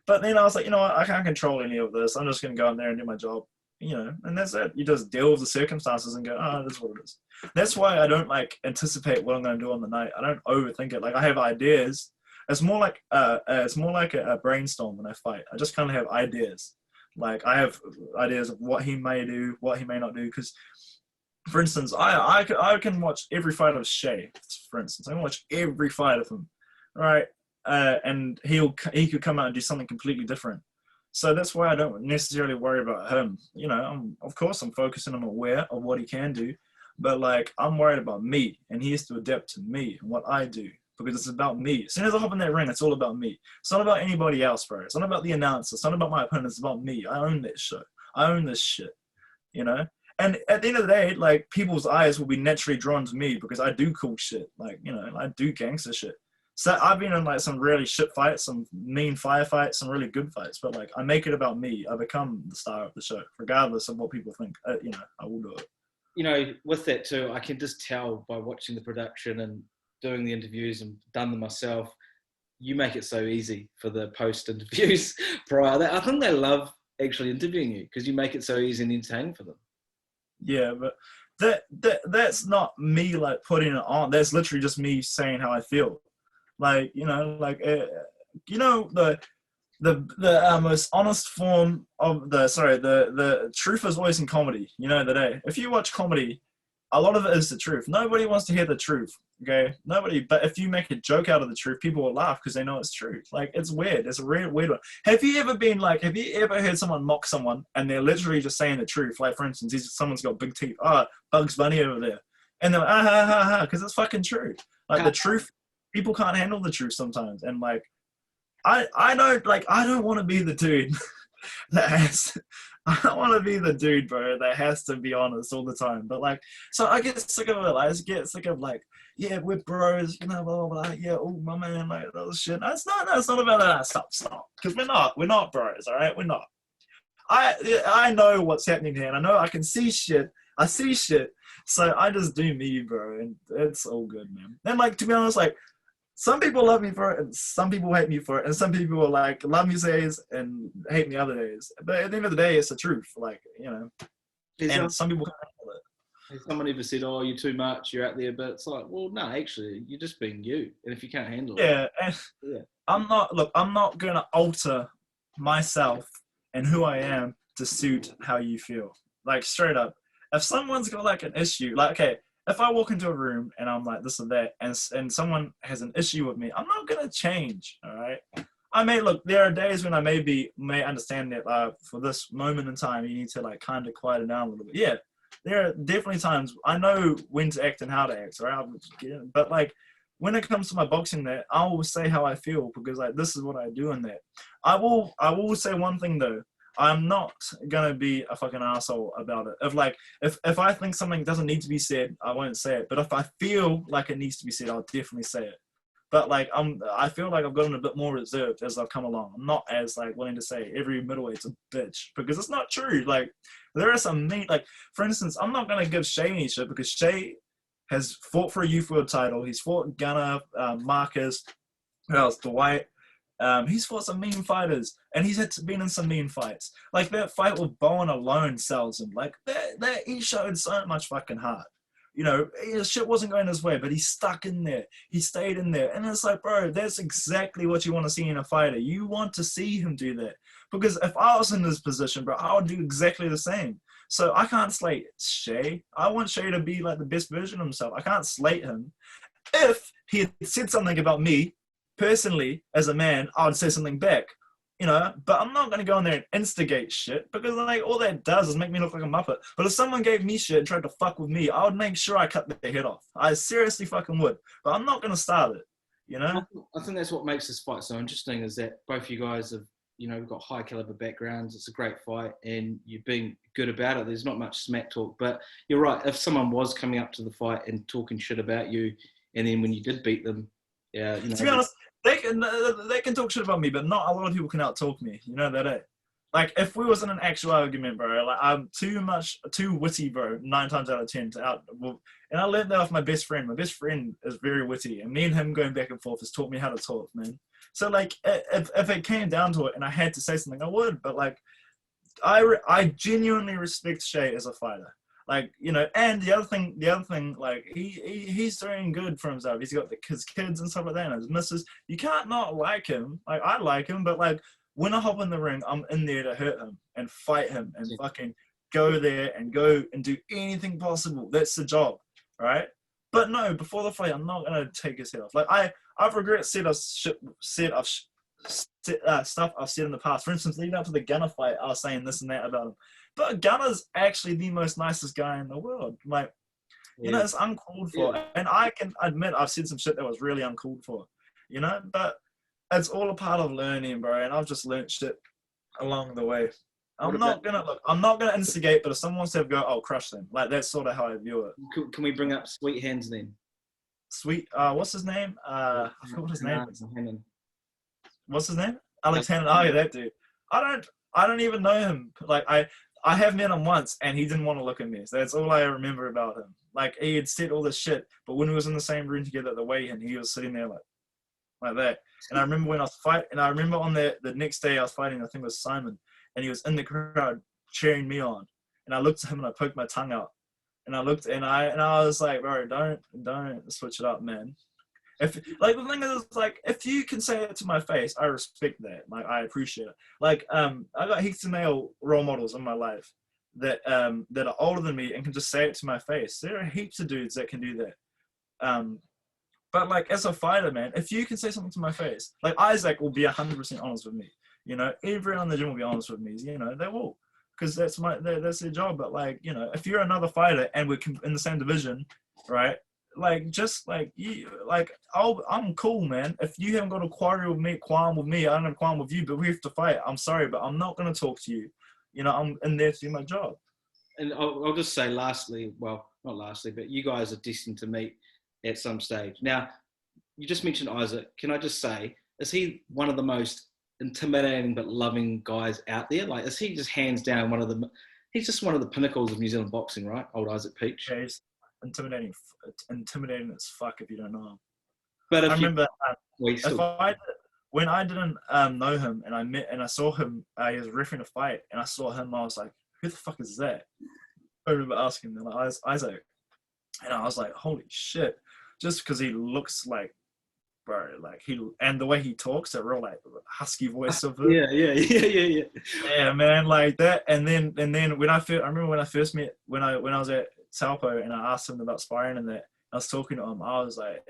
[SPEAKER 1] but then I was like, you know what? I can't control any of this. I'm just gonna go in there and do my job, you know. And that's it. You just deal with the circumstances and go, oh, this is what it is. That's why I don't like anticipate what I'm gonna do on the night. I don't overthink it. Like I have ideas. It's more like a brainstorm when I fight. I just kind of have ideas. Like I have ideas of what he may do, what he may not do. Because, for instance, I can watch every fight of Shay. For instance, I can watch every fight of him, right? And he could come out and do something completely different. So that's why I don't necessarily worry about him. You know, of course I'm focusing. I'm aware of what he can do, but like I'm worried about me, and he has to adapt to me and what I do. Because it's about me. As soon as I hop in that ring, it's all about me. It's not about anybody else, bro. It's not about the announcer. It's not about my opponent. It's about me. I own that show. I own this shit, you know? And at the end of the day, like, people's eyes will be naturally drawn to me because I do cool shit. Like, you know, I do gangster shit. So I've been in, like, some really shit fights, some mean firefights, some really good fights. But, like, I make it about me. I become the star of the show, regardless of what people think. You know, I will do it.
[SPEAKER 2] You know, with that too, I can just tell by watching the production and doing the interviews and done them myself, you make it so easy for the post interviews prior. I think they love actually interviewing you because you make it so easy and entertaining for them.
[SPEAKER 1] Yeah, but that's not me like putting it on. That's literally just me saying how I feel. Like, you know, like you know, the most honest form of the truth is always in comedy. You know, if you watch comedy, a lot of it is the truth. Nobody wants to hear the truth, okay? Nobody. But if you make a joke out of the truth, people will laugh because they know it's true. Like, it's weird. It's a weird one. Have you ever heard someone mock someone and they're literally just saying the truth? Like, for instance, someone's got big teeth. Oh, Bugs Bunny over there. And they're like, ah, ha, ha, ha, because it's fucking true. Like, the truth, people can't handle the truth sometimes. And, like, I don't want to be the dude I don't want to be the dude, bro, that has to be honest all the time. But like, so I get sick of it. I just get sick of like, yeah, we're bros, you know, blah, blah, blah. Yeah, oh, my man, like, that shit. No, it's not about that. Stop. Because we're not bros, all right? We're not. I know what's happening here, and I know I can see shit. I see shit. So I just do me, bro, and it's all good, man. And like, to be honest, like, some people love me for it, and some people hate me for it, and some people will like love me days and hate me other days. But at the end of the day, it's the truth. Like, you know, and some people can't handle it.
[SPEAKER 2] Has someone ever said, "Oh, you're too much, you're out there," but it's like, well, no, actually, you're just being you, and if you can't handle it,
[SPEAKER 1] yeah. I'm not gonna alter myself and who I am to suit how you feel. Like, straight up, if someone's got like an issue, like, okay. If I walk into a room and I'm like this or that, and someone has an issue with me, I'm not gonna change. All right. I may look. There are days when I may understand that for this moment in time, you need to like kind of quiet it down a little bit. Yeah, there are definitely times I know when to act and how to act. Right. But like when it comes to my boxing, that I will say how I feel because like this is what I do in that. I will say one thing though. I'm not gonna be a fucking asshole about it. If I think something doesn't need to be said, I won't say it. But if I feel like it needs to be said, I'll definitely say it. But like I feel like I've gotten a bit more reserved as I've come along. I'm not as like willing to say every middleweight's a bitch because it's not true. Like there are some mean, like for instance, I'm not gonna give Shay any shit because Shay has fought for a youth world title. He's fought Gunnar, Marcus, who else? Dwight. He's fought some mean fighters, and he's been in some mean fights. Like that fight with Bowen alone sells him. Like that he showed so much fucking heart. You know, his shit wasn't going his way, but he stuck in there. He stayed in there. And it's like, bro, that's exactly what you want to see in a fighter. You want to see him do that. Because if I was in his position, bro, I would do exactly the same. So I can't slate Shay. I want Shay to be like the best version of himself. I can't slate him. If he had said something about me, personally, as a man, I would say something back. You know, but I'm not going to go in there and instigate shit because like all that does is make me look like a muppet. But if someone gave me shit and tried to fuck with me, I would make sure I cut their head off. I seriously fucking would. But I'm not going to start it, you know?
[SPEAKER 2] I think that's what makes this fight so interesting is that both you guys have, you know, got high caliber backgrounds. It's a great fight and you're being good about it. There's not much smack talk, but you're right. If someone was coming up to the fight and talking shit about you, and then when you did beat them, yeah, you know.
[SPEAKER 1] To be honest, they can talk shit about me, but not a lot of people can out-talk me. You know that, eh? Like, if we was in an actual argument, bro, like, I'm too witty, bro, 9 times out of 10 to out... Well, and I learned that off my best friend. My best friend is very witty, and me and him going back and forth has taught me how to talk, man. So, like, if it came down to it and I had to say something, I would. But, like, I genuinely respect Shay as a fighter. Like, you know, and the other thing, like, he's doing good for himself. He's got his kids and stuff like that, and his missus. You can't not like him. Like, I like him, but, like, when I hop in the ring, I'm in there to hurt him and fight him and fucking go there and go and do anything possible. That's the job, right? But no, before the fight, I'm not gonna take his head off. Like, I've regret stuff I've said in the past. For instance, leading up to the Gunner fight, I was saying this and that about him. But Gunner's actually the most nicest guy in the world. Like, you know, it's uncalled for. Yeah. And I can admit I've said some shit that was really uncalled for, you know? But it's all a part of learning, bro. And I've just learned shit along the way. I'm not gonna instigate, but if someone wants to go, I'll crush them. Like, that's sort of how I view it.
[SPEAKER 2] Can we bring up Sweet Hands then?
[SPEAKER 1] Sweet, what's his name? I forgot what his name is. What's his name? Alex Hannon. Oh, yeah, that dude. I don't even know him. Like, I have met him once, and he didn't want to look at me. So that's all I remember about him. Like, he had said all this shit, but when we was in the same room together at the weigh-in, he was sitting there like that. And I remember when I was fighting, and I remember on the next day I was fighting, I think it was Simon, and he was in the crowd cheering me on. And I looked at him and I poked my tongue out. And I looked and I was like, bro, don't switch it up, man. If, like, the thing is, like, if you can say it to my face, I respect that. Like, I appreciate it. Like, I got heaps of male role models in my life that are older than me and can just say it to my face. There are heaps of dudes that can do that. But, like, as a fighter, man, if you can say something to my face, like, Isaac will be 100% honest with me. You know, everyone in the gym will be honest with me. You know, they will. Because that's their job. But, like, you know, if you're another fighter and we're in the same division, right? Like, just like you, like, I'm cool, man. If you haven't got a qualm with me, I don't have a qualm with you, but we have to fight. I'm sorry, but I'm not going to talk to you. You know, I'm in there to do my job.
[SPEAKER 2] And I'll just say lastly, well, not lastly, but you guys are destined to meet at some stage. Now, you just mentioned Isaac. Can I just say, is he one of the most intimidating but loving guys out there? Like, is he just hands down he's just one of the pinnacles of New Zealand boxing, right? Old Isaac Peach.
[SPEAKER 1] Yeah, he's intimidating as fuck if you don't know him.
[SPEAKER 2] But
[SPEAKER 1] I remember when I didn't know him and I saw him, he was refereeing a fight, and I saw him, I was like, who the fuck is that? I remember asking him, like, Isaac, and I was like, holy shit, just because he looks like, bro, like, and the way he talks, a real, like, husky voice of it.
[SPEAKER 2] Yeah.
[SPEAKER 1] Yeah, man, like that. And then when I remember when I first met, when I was at Taupo, and I asked him about sparring and that, I was talking to him, I was like,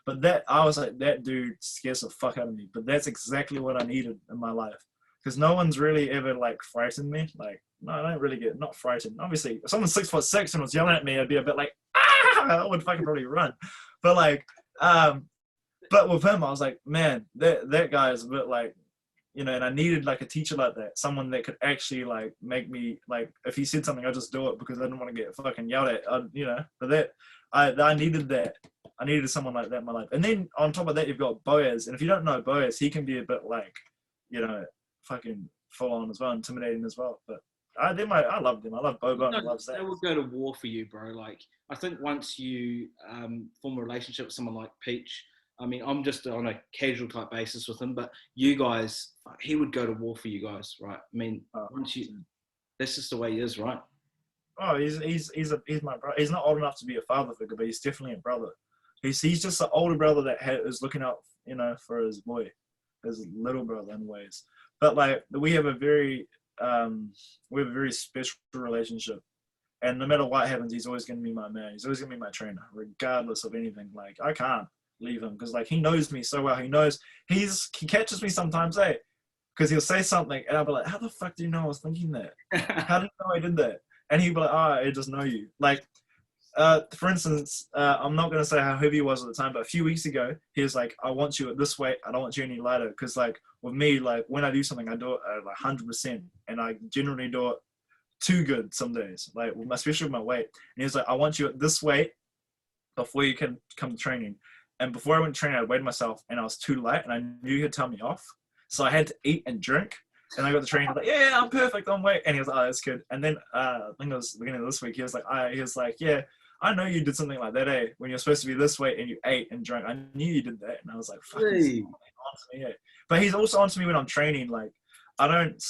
[SPEAKER 1] that dude scares the fuck out of me. But that's exactly what I needed in my life. Because no one's really ever, like, frightened me. Like, no, I don't really get, not frightened. Obviously, if someone's 6'6" and was yelling at me, I'd be a bit like, I would fucking probably run. But, like, but with him, I was like, man, that guy is a bit like, you know, and I needed, like, a teacher like that. Someone that could actually, like, make me, like, if he said something, I'd just do it because I didn't want to get fucking yelled at, you know. But I needed that. I needed someone like that in my life. And then on top of that, you've got Boaz. And if you don't know Boaz, he can be a bit like, you know, fucking full on as well, intimidating as well. But I love them. I love Bogon. I love Zach.
[SPEAKER 2] They will go to war for you, bro. Like, I think once you form a relationship with someone like Peach, I mean, I'm just on a casual type basis with him, but you guys, he would go to war for you guys, right? I mean, that's just the way he is, right?
[SPEAKER 1] Oh, he's my brother. He's not old enough to be a father figure, but he's definitely a brother. He's just an older brother that is looking out, for his boy, his little brother in ways. But like we have a very special relationship, and no matter what happens, he's always gonna be my man. He's always gonna be my trainer, regardless of anything. Like I can't leave him because like he knows me so well. He knows he catches me sometimes, because he'll say something and I'll be like, how the fuck do you know I was thinking that? How did you know I did that? And he'd be like, I just know you. Like, for instance, I'm not going to say how heavy he was at the time, but a few weeks ago, he was like, I want you at this weight. I don't want you any lighter. Because, like, with me, like, when I do something, I do it at like 100%. And I generally do it too good some days, like, especially with my weight. And he was like, I want you at this weight before you can come to training. And before I went to training, I weighed myself and I was too light and I knew he'd tell me off. So I had to eat and drink. And I got the training, like, yeah, I'm perfect on weight. And he was like, oh, that's good. And then I think it was the beginning of this week, he was like, yeah, I know you did something like that, when you're supposed to be this weight and you ate and drank. I knew you did that. And I was like, fuck, he's on to me, But he's also on to me when I'm training. Like, I don't,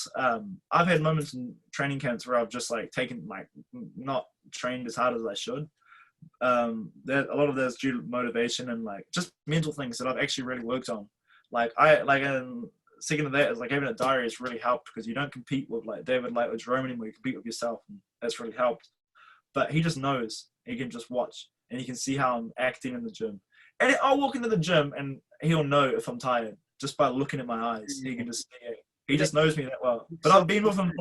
[SPEAKER 1] I've had moments in training camps where I've just like taken, like, not trained as hard as I should. A lot of that's due to motivation and like just mental things that I've actually really worked on. Second of that is like having a diary has really helped because you don't compete with like David Light or Jerome anymore. You compete with yourself, and that's really helped. But he just knows. He can just watch and he can see how I'm acting in the gym. And I'll walk into the gym and he'll know if I'm tired just by looking at my eyes. He can just see it. He just knows me that well. But I've been with him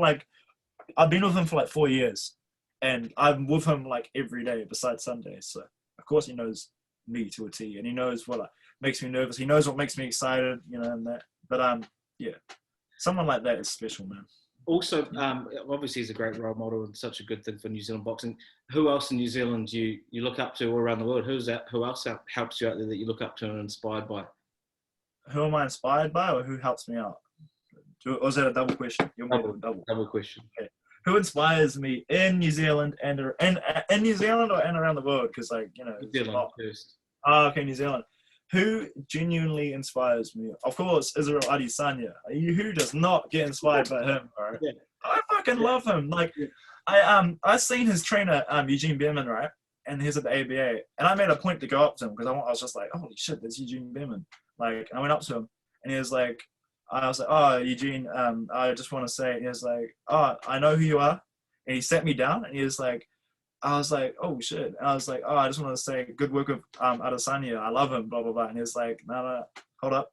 [SPEAKER 1] for like 4 years, and I'm with him like every day besides Sundays. So of course he knows me to a T, and he knows what makes me nervous. He knows what makes me excited, and that. But yeah, someone like that is special, man.
[SPEAKER 2] Also, obviously he's a great role model and such a good thing for New Zealand boxing. Who else in New Zealand you look up to all around the world? Who else helps you out there that you look up to and inspired by?
[SPEAKER 1] Who am I inspired by, or who helps me out? Or is that a double question?
[SPEAKER 2] Double question.
[SPEAKER 1] Okay. Who inspires me in New Zealand and in New Zealand and around the world? Because
[SPEAKER 2] New Zealand first.
[SPEAKER 1] Oh, okay, New Zealand. Who genuinely inspires me? Of course, Israel Adesanya. Who does not get inspired by him, bro? Yeah. I fucking love him. Like, I seen his trainer, Eugene Behrman, right? And he's at the ABA. And I made a point to go up to him because I was just like, holy shit, there's Eugene Behrman. Like, I went up to him and he was like, I was like, oh, Eugene, I just want to say, he was like, oh, I know who you are. And he sat me down and he was like, I was like, oh shit. And I was like, oh, I just want to say good work with Adesanya. I love him, blah, blah, blah. And he was like, no, hold up.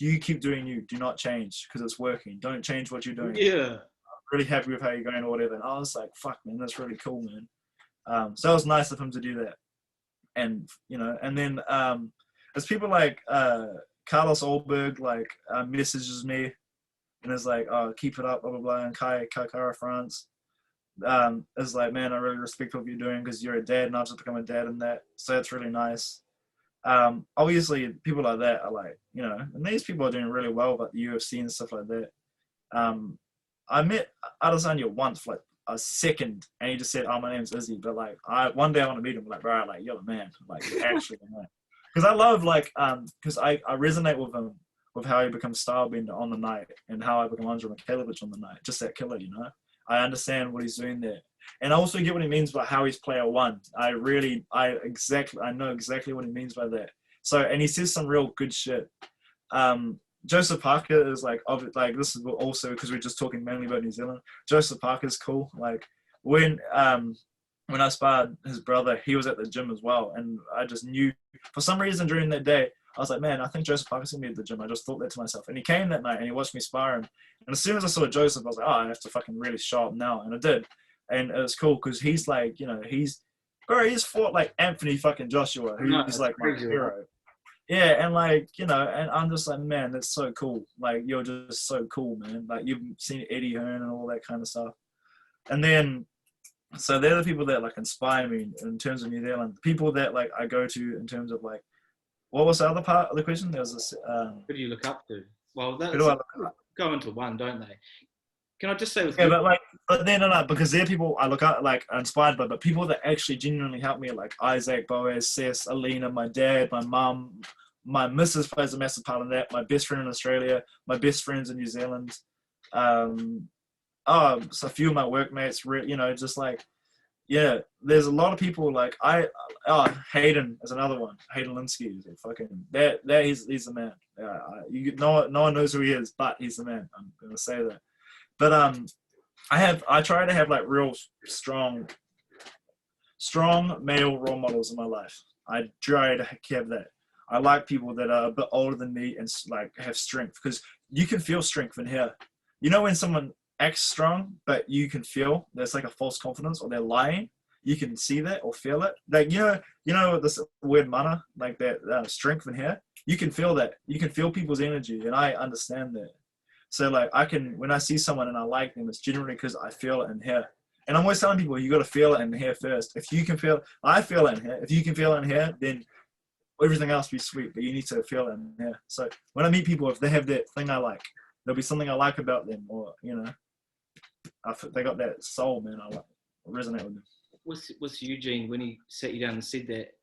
[SPEAKER 1] You keep doing you. Do not change because it's working. Don't change what you're doing.
[SPEAKER 2] Yeah.
[SPEAKER 1] I'm really happy with how you're going or whatever. And I was like, fuck, man, that's really cool, man. So it was nice of him to do that. And, and then there's people like Carlos Olberg, like, messages me and is like, oh, keep it up, blah, blah, blah. And Kai Kara France. Is like, man, I really respect what you're doing because you're a dad and I've just become a dad in that. So that's really nice. Obviously, people like that are like, and these people are doing really well about the UFC and stuff like that. I met Adesanya once for like a second and he just said, oh, my name's Izzy. But like, one day I want to meet him. Like, bro, like, you're the man. Like, you're actually the man. Because I love, like, because I resonate with him with how he becomes stylebender on the night and how I become Andrei Mikhailovich on the night. Just that killer, I understand what he's doing there. And I also get what he means by how he's player one. I know exactly what he means by that. So, and he says some real good shit. Joseph Parker is like this is also because we're just talking mainly about New Zealand. Joseph Parker's cool. Like when I sparred his brother, he was at the gym as well. And I just knew for some reason during that day, I was like, man, I think Joseph Parker's going to be at the gym. I just thought that to myself. And he came that night and he watched me spar him. And as soon as I saw Joseph, I was like, oh, I have to fucking really show up now. And I did. And it was cool because he's like, he's fought like Anthony fucking Joshua, who's like my hero. Yeah, and like, and I'm just like, man, that's so cool. Like, you're just so cool, man. Like, you've seen Eddie Hearn and all that kind of stuff. And then, so they're the people that like inspire me in terms of New Zealand. The people that like I go to in terms of like, what was the other part of the question? There was this.
[SPEAKER 2] Who do you look up to? Well, that's go into one, don't they? Can I just say with
[SPEAKER 1] because they're people I look at, like inspired by, but people that actually genuinely help me, like Isaac, Boaz, Cess, Alina, my dad, my mum, My missus plays a massive part in that. My best friend in Australia, my best friends in New Zealand. So a few of my workmates, you know, just like, yeah, there's a lot of people like Hayden is another one. Hayden Linsky is a fucking he's the man. No one knows who he is, but he's the man. I'm gonna say that. But I try to have like real strong male role models in my life. I try to have that. I like people that are a bit older than me and like have strength, because you can feel strength in here. You know when someone acts strong, but you can feel there's like a false confidence, or they're lying. You can see that or feel it. Like you know this word mana, like that strength in here. You can feel that. You can feel people's energy, and I understand that. So like when I see someone and I like them, it's generally because I feel it in here. And I'm always telling people, you got to feel it in here first. If you can feel, I feel it in here. If you can feel it in here, then everything else will be sweet. But you need to feel it in here. So when I meet people, if they have that thing I like, there'll be something I like about them, or you know, they got that soul, man. I resonate with them.
[SPEAKER 2] With Eugene, when he sat you down and said that,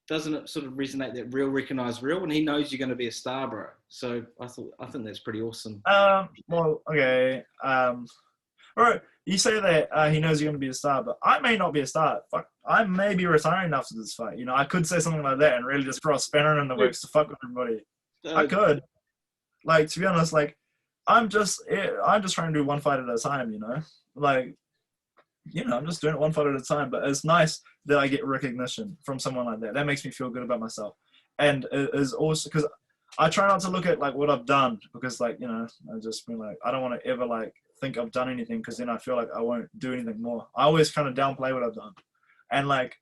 [SPEAKER 2] doesn't it sort of resonate that real recognize real, when he knows you're going to be a star, bro? So I think that's pretty awesome.
[SPEAKER 1] Well, okay. Bro, you say that he knows you're going to be a star, but I may not be a star. Fuck, I may be retiring after this fight. You know, I could say something like that and really just throw a spanner in the works to fuck with everybody. I could. Like, to be honest, like, I'm just trying to do one fight at a time, you know? Like, you know, I'm just doing it one fight at a time, but it's nice that I get recognition from someone like that. That makes me feel good about myself. And it is also because I try not to look at like what I've done, because like, you know, I just been like, I don't want to ever like think I've done anything, because then I feel like I won't do anything more. I always kind of downplay what I've done. And like,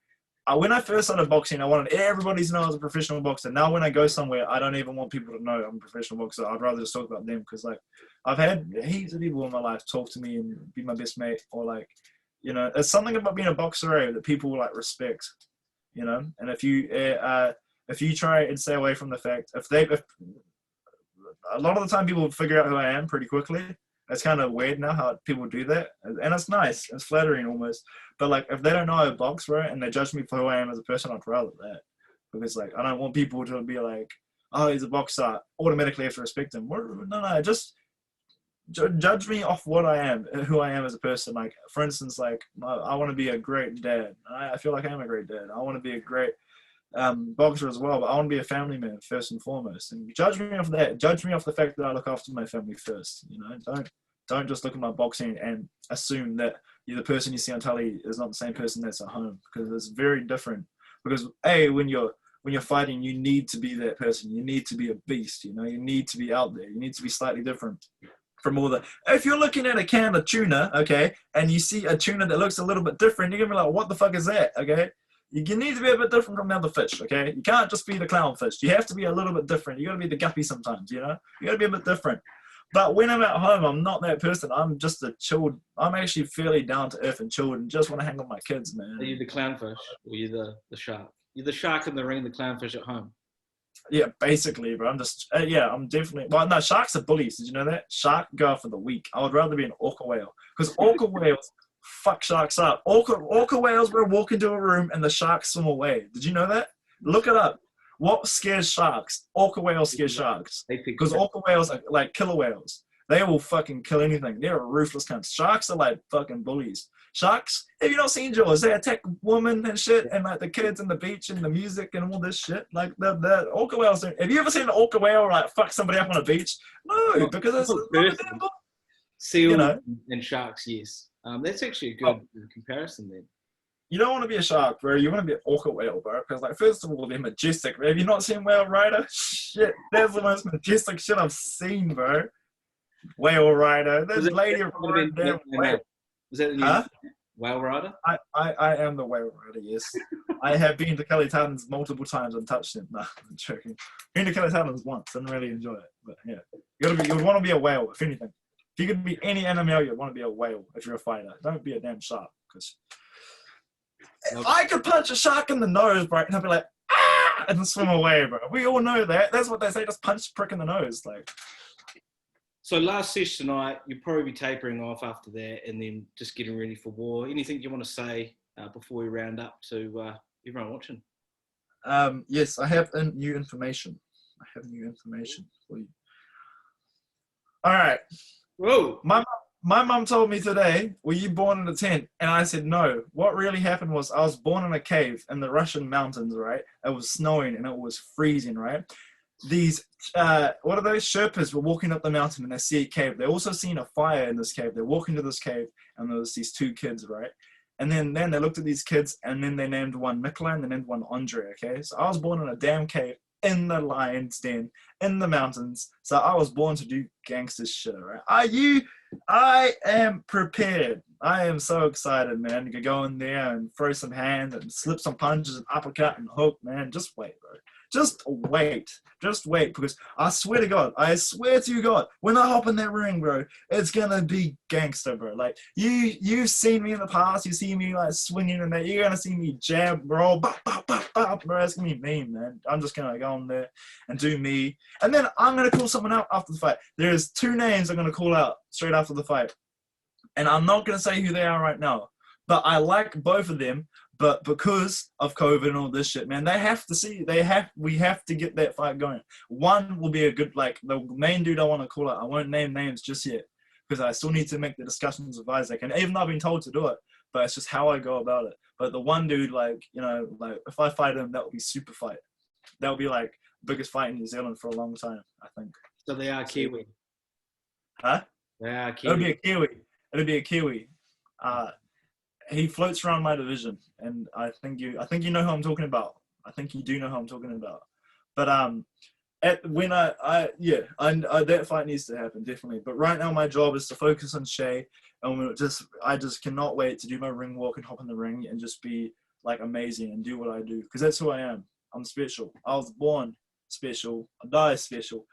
[SPEAKER 1] when I first started boxing, I wanted everybody to know I was a professional boxer. Now when I go somewhere, I don't even want people to know I'm a professional boxer. I'd rather just talk about them, because like I've had heaps of people in my life talk to me and be my best mate, or like, you know, there's something about being a boxer that people like respect, you know. And if you try and stay away from the fact, if a lot of the time people figure out who I am pretty quickly. It's kind of weird now how people do that, and it's nice, it's flattering almost. But like, if they don't know I box, right, and they judge me for who I am as a person, I'd rather that, because like I don't want people to be like, oh, he's a boxer, automatically have to respect him. No, just judge me off what I am, who I am as a person. Like, for instance, like I want to be a great dad. I feel like I am a great dad. I want to be a great boxer as well, but I want to be a family man first and foremost. And judge me off that. Judge me off the fact that I look after my family first. You know, don't just look at my boxing and assume that the person you see on telly is not the same person that's at home, because it's very different. Because when you're fighting, you need to be that person. You need to be a beast. You know, you need to be out there. You need to be slightly different from all the. If you're looking at a can of tuna, okay, and you see a tuna that looks a little bit different, you're gonna be like, what the fuck is that? Okay. You need to be a bit different from the other fish, okay? You can't just be the clownfish. You have to be a little bit different. You got to be the guppy sometimes, you know? You got to be a bit different. But when I'm at home, I'm not that person. I'm just I'm actually fairly down to earth and chilled and just want to hang with my kids, man.
[SPEAKER 2] Are you the clownfish, or are you the shark? You're the shark in the ring, the clownfish at home.
[SPEAKER 1] Yeah, basically, bro. I'm just, I'm definitely, well, no, sharks are bullies. Did you know that? Shark go for the weak. I would rather be an orca whale, because orca whales fuck sharks up. Orca whales will walk into a room and the sharks swim away. Did you know that? Look it up. What scares sharks? Orca whales scare sharks. Because orca whales are like killer whales. They will fucking kill anything. They're ruthless cunts. Sharks are like fucking bullies. Sharks, have you not seen Jaws? They attack women and shit, and like the kids and the beach and the music and all this shit. Like the orca whales. Have you ever seen an orca whale like fuck somebody up on a beach? No, because it's
[SPEAKER 2] seals,
[SPEAKER 1] you know,
[SPEAKER 2] and sharks, yes. That's actually a good comparison then.
[SPEAKER 1] You don't want to be a shark, bro. You want to be an orca whale, bro. Because, like, first of all, they're majestic. Have you not seen Whale Rider? Shit, that's the most majestic shit I've seen, bro. Whale Rider. This lady riding damn whale.
[SPEAKER 2] Was that the new Whale Rider?
[SPEAKER 1] I am the Whale Rider, yes. I have been to Kelly Tartan's multiple times and touched him. No, I'm joking. Been to Kelly Tartan's once and really enjoy it. But, yeah. You would want to be a whale, if anything. If you could be any animal, you'd want to be a whale if you're a fighter. Don't be a damn shark, because I could punch a shark in the nose, bro, and I'd be like, ah, and swim away, bro. We all know that. That's what they say, just punch prick in the nose. Like.
[SPEAKER 2] So last session tonight, you'll probably be tapering off after that and then just getting ready for war. Anything you want to say before we round up to everyone watching?
[SPEAKER 1] Yes, I have new information. I have new information for you. All right.
[SPEAKER 2] Whoa.
[SPEAKER 1] My mum told me today, were you born in a tent? And I said, no. What really happened was I was born in a cave in the Russian mountains, right? It was snowing and it was freezing, right? These, what are those? Sherpas were walking up the mountain and they see a cave. They also seen a fire in this cave. They're walking to this cave and there was these two kids, right? And then they looked at these kids and then they named one Nikolai and they named one Andrei, okay? So I was born in a damn cave in the lion's den, in the mountains. So I was born to do gangster shit, right? I am prepared. I am so excited, man. You could go in there and throw some hands and slip some punches and uppercut and hook, man. Just wait, bro. Just wait. Just wait, because I swear to God, when I hop in that ring, bro, it's gonna be gangster, bro. Like, you've seen me in the past, you see me, like, swinging and that, you're gonna see me jab, roll, bop, bop, bop, bop, bro. It's gonna be me, man. I'm just gonna go in there and do me. And then I'm gonna call someone out after the fight. There's two names I'm gonna call out straight after the fight. And I'm not gonna say who they are right now, but I like both of them. But because of COVID and all this shit, man, we have to get that fight going. One will be a good, like, the main dude I want to call out. I won't name names just yet because I still need to make the discussions with Isaac. And even though I've been told to do it, but it's just how I go about it. But the one dude, like, you know, like, if I fight him, that will be super fight. That will be, like, biggest fight in New Zealand for a long time, I think.
[SPEAKER 2] So they are Kiwi.
[SPEAKER 1] Huh?
[SPEAKER 2] They are Kiwi.
[SPEAKER 1] It'll be a Kiwi. He floats around my division, and I think you know who I'm talking about. I think you do know who I'm talking about. But that fight needs to happen, definitely. But right now my job is to focus on Shay, and I just cannot wait to do my ring walk and hop in the ring and just be, like, amazing and do what I do, because that's who I am. I'm special. I was born special. I die special.